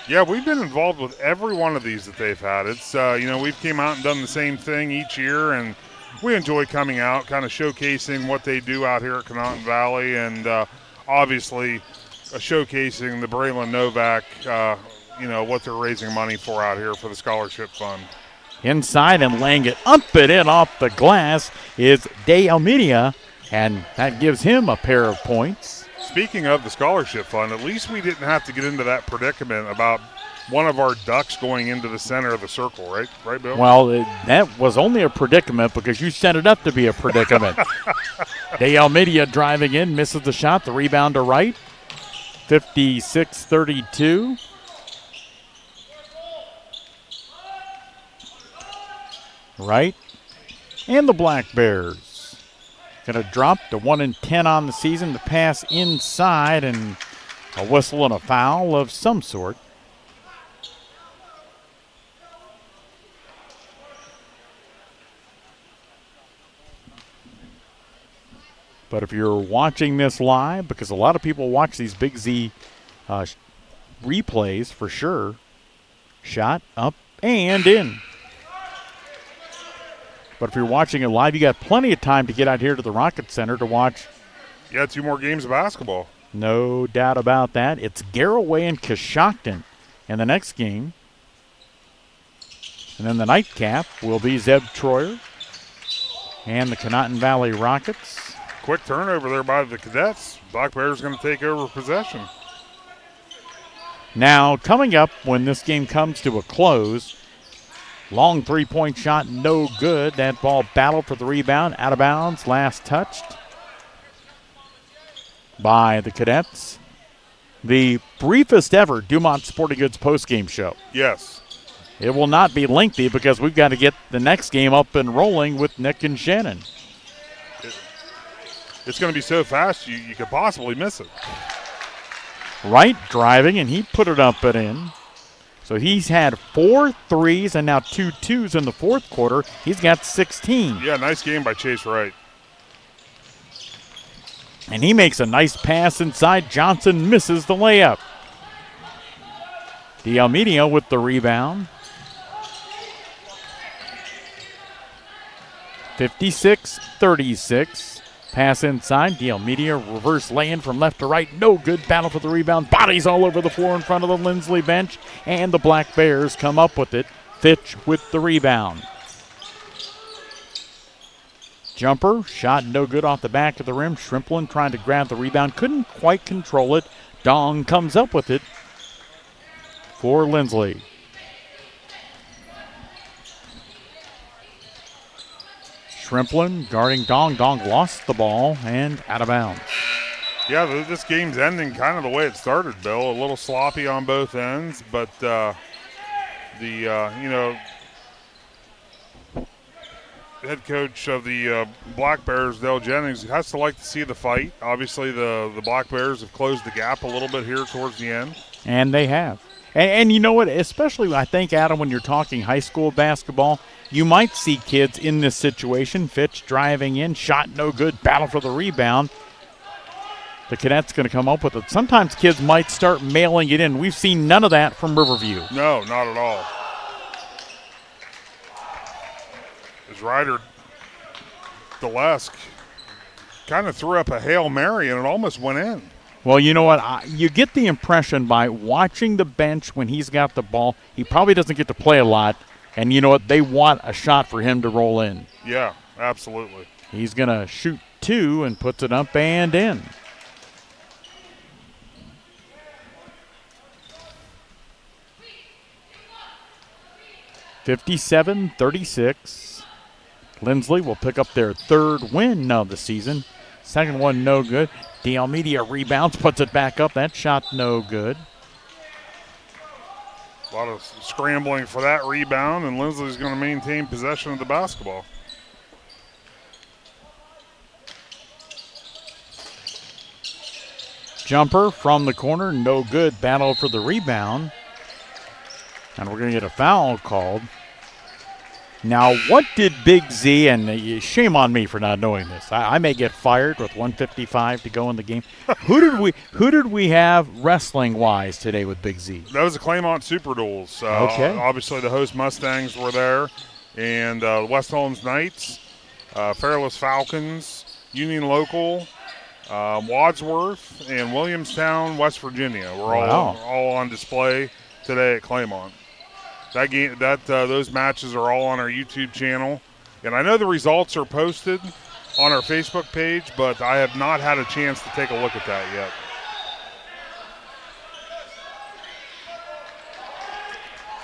Yeah, we've been involved with every one of these that they've had. It's, we've came out and done the same thing each year, and we enjoy coming out, kind of showcasing what they do out here at Conotton Valley, and obviously showcasing the Braylon Novak, what they're raising money for out here for the scholarship fund. Inside and laying it up and in off the glass is De Almeida, and that gives him a pair of points. Speaking of the scholarship fund, at least we didn't have to get into that predicament about one of our ducks going into the center of the circle, right? Right, Bill? Well, that was only a predicament because you set it up to be a predicament. De Almeida driving in, misses the shot, the rebound to Wright. 56-32. Right, and the Black Bears going to drop to 1-10 on the season. The pass inside and a whistle and a foul of some sort. But if you're watching this live, because a lot of people watch these Big Z replays for sure, shot up and in. But if you're watching it live, you got plenty of time to get out here to the Rocket Center to watch. Yeah, 2 more games of basketball. No doubt about that. It's Garraway and Coshocton in the next game. And then the nightcap will be Zeb Troyer and the Conotton Valley Rockets. Quick turnover there by the Cadets. Black Bears going to take over possession. Now, coming up when this game comes to a close, long three-point shot, no good. That ball battled for the rebound, out of bounds, last touched by the Cadets. The briefest ever Dumont Sporting Goods postgame show. Yes. It will not be lengthy because we've got to get the next game up and rolling with Nick and Shannon. It's going to be so fast you could possibly miss it. Wright driving, and he put it up and in. So he's had 4 threes and now 2 twos in the fourth quarter. He's got 16. Yeah, nice game by Chase Wright. And he makes a nice pass inside. Johnson misses the layup. D'Almeida with the rebound. 56-36. Pass inside. D'Almeida reverse lay-in from left to right. No good. Battle for the rebound. Bodies all over the floor in front of the Linsly bench. And the Black Bears come up with it. Fitch with the rebound. Jumper. Shot no good off the back of the rim. Shrimplin trying to grab the rebound. Couldn't quite control it. Dong comes up with it for Linsly. Shrimplin guarding Dong. Dong lost the ball and out of bounds. Yeah, this game's ending kind of the way it started, Bill. A little sloppy on both ends, but head coach of the Black Bears, Dale Jennings, has to like to see the fight. Obviously, the Black Bears have closed the gap a little bit here towards the end. And they have. And you know what, especially I think, Adam, when you're talking high school basketball, you might see kids in this situation. Fitch driving in, shot no good, battle for the rebound. The Cadets going to come up with it. Sometimes kids might start mailing it in. We've seen none of that from Riverview. No, not at all. As Ryder Delesk kind of threw up a Hail Mary and it almost went in. Well, you know what? You get the impression by watching the bench when he's got the ball, he probably doesn't get to play a lot. And you know what? They want a shot for him to roll in. Yeah, absolutely. He's going to shoot 2 and puts it up and in. (57-36). Linsly will pick up their 3rd win of the season. Second one no good. D'Almeida rebounds, puts it back up. That shot no good. A lot of scrambling for that rebound, and Linsly's going to maintain possession of the basketball. Jumper from the corner, no good. Battle for the rebound. And we're going to get a foul called. Now, what did Big Z, and shame on me for not knowing this. I may get fired with 1:55 to go in the game. Who did we have wrestling-wise today with Big Z? That was the Claymont Super Duels. Okay. Obviously, the host Mustangs were there, and West Holmes Knights, Fairless Falcons, Union Local, Wadsworth, and Williamstown, West Virginia were all on display today at Claymont. Those matches are all on our YouTube channel, and I know the results are posted on our Facebook page, but I have not had a chance to take a look at that yet.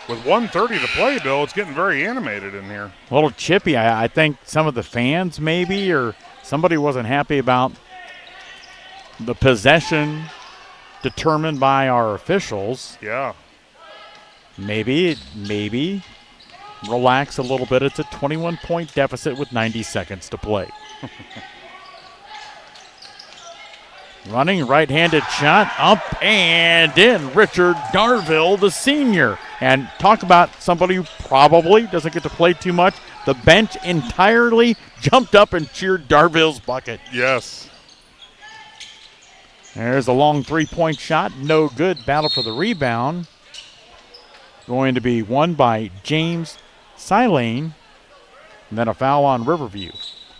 With 1:30 to play, Bill, it's getting very animated in here. A little chippy. I think some of the fans maybe, or somebody wasn't happy about the possession determined by our officials. Yeah. Maybe relax a little bit. It's a 21-point deficit with 90 seconds to play. Running right-handed shot up and in. Richard Darville, the senior. And talk about somebody who probably doesn't get to play too much. The bench entirely jumped up and cheered Darville's bucket. Yes. There's a long three-point shot. No good. Battle for the rebound. Going to be won by James Silane. and then a foul on Riverview.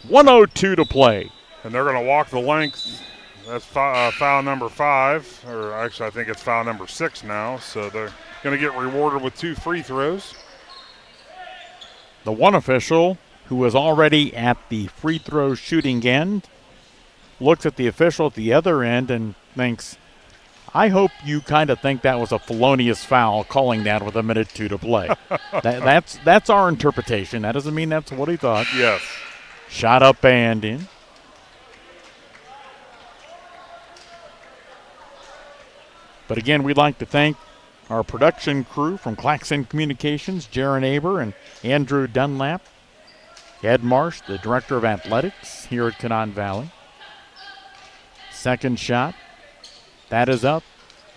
1:02 to play. And they're going to walk the length. That's foul number 5, or actually I think it's foul number 6 now. So they're going to get rewarded with 2 free throws. The one official, who was already at the free throw shooting end, looks at the official at the other end and thinks, I hope you kind of think that was a felonious foul, calling that with 1:02 to play. That's our interpretation. That doesn't mean that's what he thought. Yes. Shot up and in. But again, we'd like to thank our production crew from Claxon Communications, Jaron Aber and Andrew Dunlap. Ed Marsh, the Director of Athletics here at Conotton Valley. Second shot. That is up.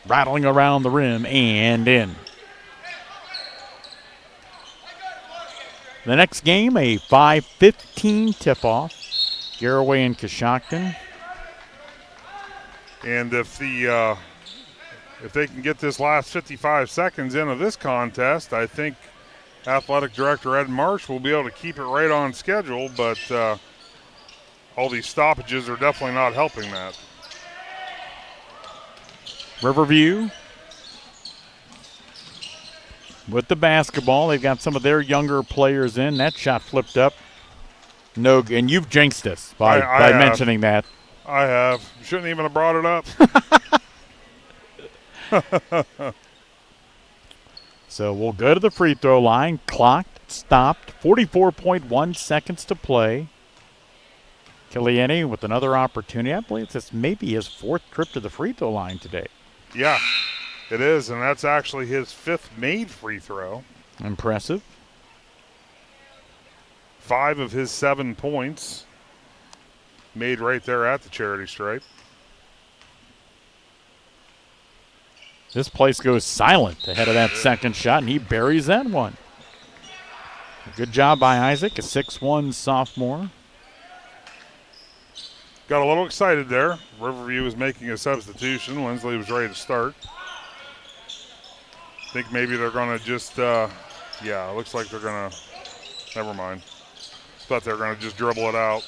Rattling around the rim and in. The next game, a 5:15 tip-off. Garraway and Coshocton. And if they can get this last 55 seconds into this contest, I think Athletic Director Ed Marsh will be able to keep it right on schedule, but all these stoppages are definitely not helping that. Riverview with the basketball. They've got some of their younger players in. That shot flipped up. No, and you've jinxed us by mentioning that. I have. Shouldn't even have brought it up. So we'll go to the free throw line. Clocked, stopped. 44.1 seconds to play. Kiliani with another opportunity. I believe this may be his 4th trip to the free throw line today. Yeah, it is, and that's actually his 5th made free throw. Impressive. 5 of his 7 points made right there at the charity stripe. This place goes silent ahead of that second shot, and he buries that one. Good job by Isaac, a 6'1 sophomore. Got a little excited there. Riverview was making a substitution. Linsly was ready to start. I think maybe they're going to just, it looks like they're going to, never mind. Thought they were going to just dribble it out.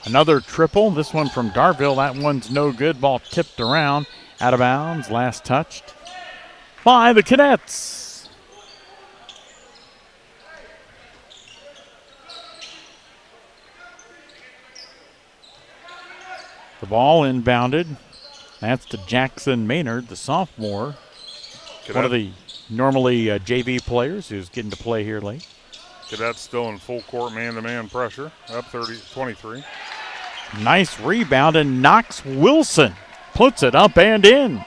Another triple, this one from Darville. That one's no good. Ball tipped around, out of bounds, last touched by the Cadets. The ball inbounded. That's to Jackson Maynard, the sophomore. One of the normally JV players who's getting to play here late. Cadets still in full court man-to-man pressure. Up 23. Nice rebound, and Knox Wilson puts it up and in.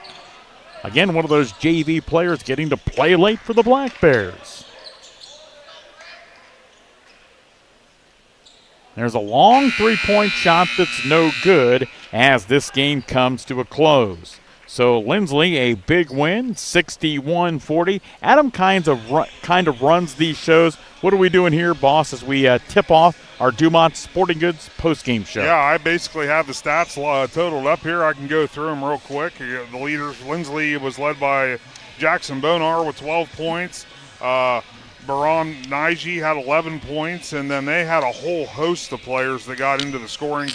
Again, one of those JV players getting to play late for the Black Bears. There's a long three-point shot that's no good as this game comes to a close. So Linsly, a big win, 61-40. Adam kind of runs these shows. What are we doing here, boss, as we tip off our Dumont Sporting Goods postgame show? Yeah, I basically have the stats totaled up here. I can go through them real quick. The leaders, Linsly was led by Jackson Bonar with 12 points. Baron Naiji had 11 points, and then they had a whole host of players that got into the scoring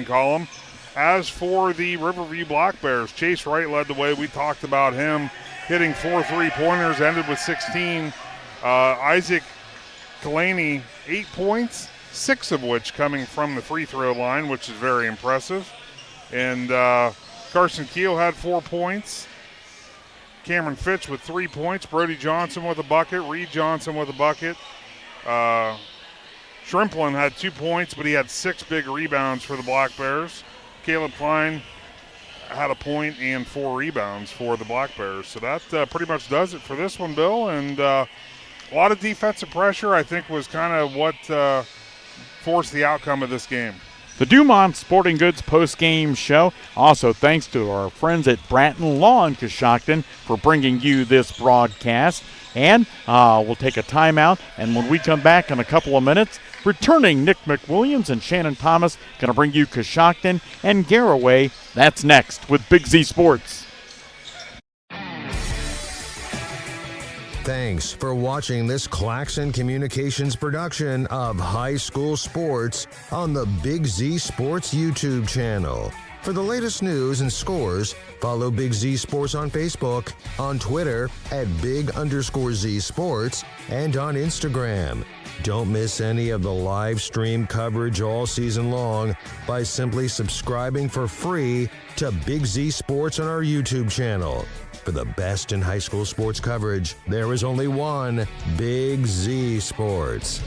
column. As for the Riverview Black Bears, Chase Wright led the way. We talked about him hitting 4 3-pointers, ended with 16. Isaac Kalani, 8 points, 6 of which coming from the free throw line, which is very impressive. And Carson Keel had 4 points. Cameron Fitch with 3 points. Brody Johnson with a bucket. Reed Johnson with a bucket. Shrimplin had 2 points, but he had 6 big rebounds for the Black Bears. Caleb Klein had a point and 4 rebounds for the Black Bears. So that pretty much does it for this one, Bill. And a lot of defensive pressure, I think, was kind of what forced the outcome of this game. The Dumont Sporting Goods postgame show. Also, thanks to our friends at Bratton Law in Coshocton for bringing you this broadcast. And we'll take a timeout, and when we come back in a couple of minutes, returning Nick McWilliams and Shannon Thomas going to bring you Coshocton and Garraway. That's next with Big Z Sports. Thanks for watching this Claxon Communications production of high school sports on the Big Z Sports YouTube channel. For the latest news and scores, follow Big Z Sports on Facebook, on Twitter at @Big_Z Sports, and on Instagram. Don't miss any of the live stream coverage all season long by simply subscribing for free to Big Z Sports on our YouTube channel. For the best in high school sports coverage, there is only one Big Z Sports.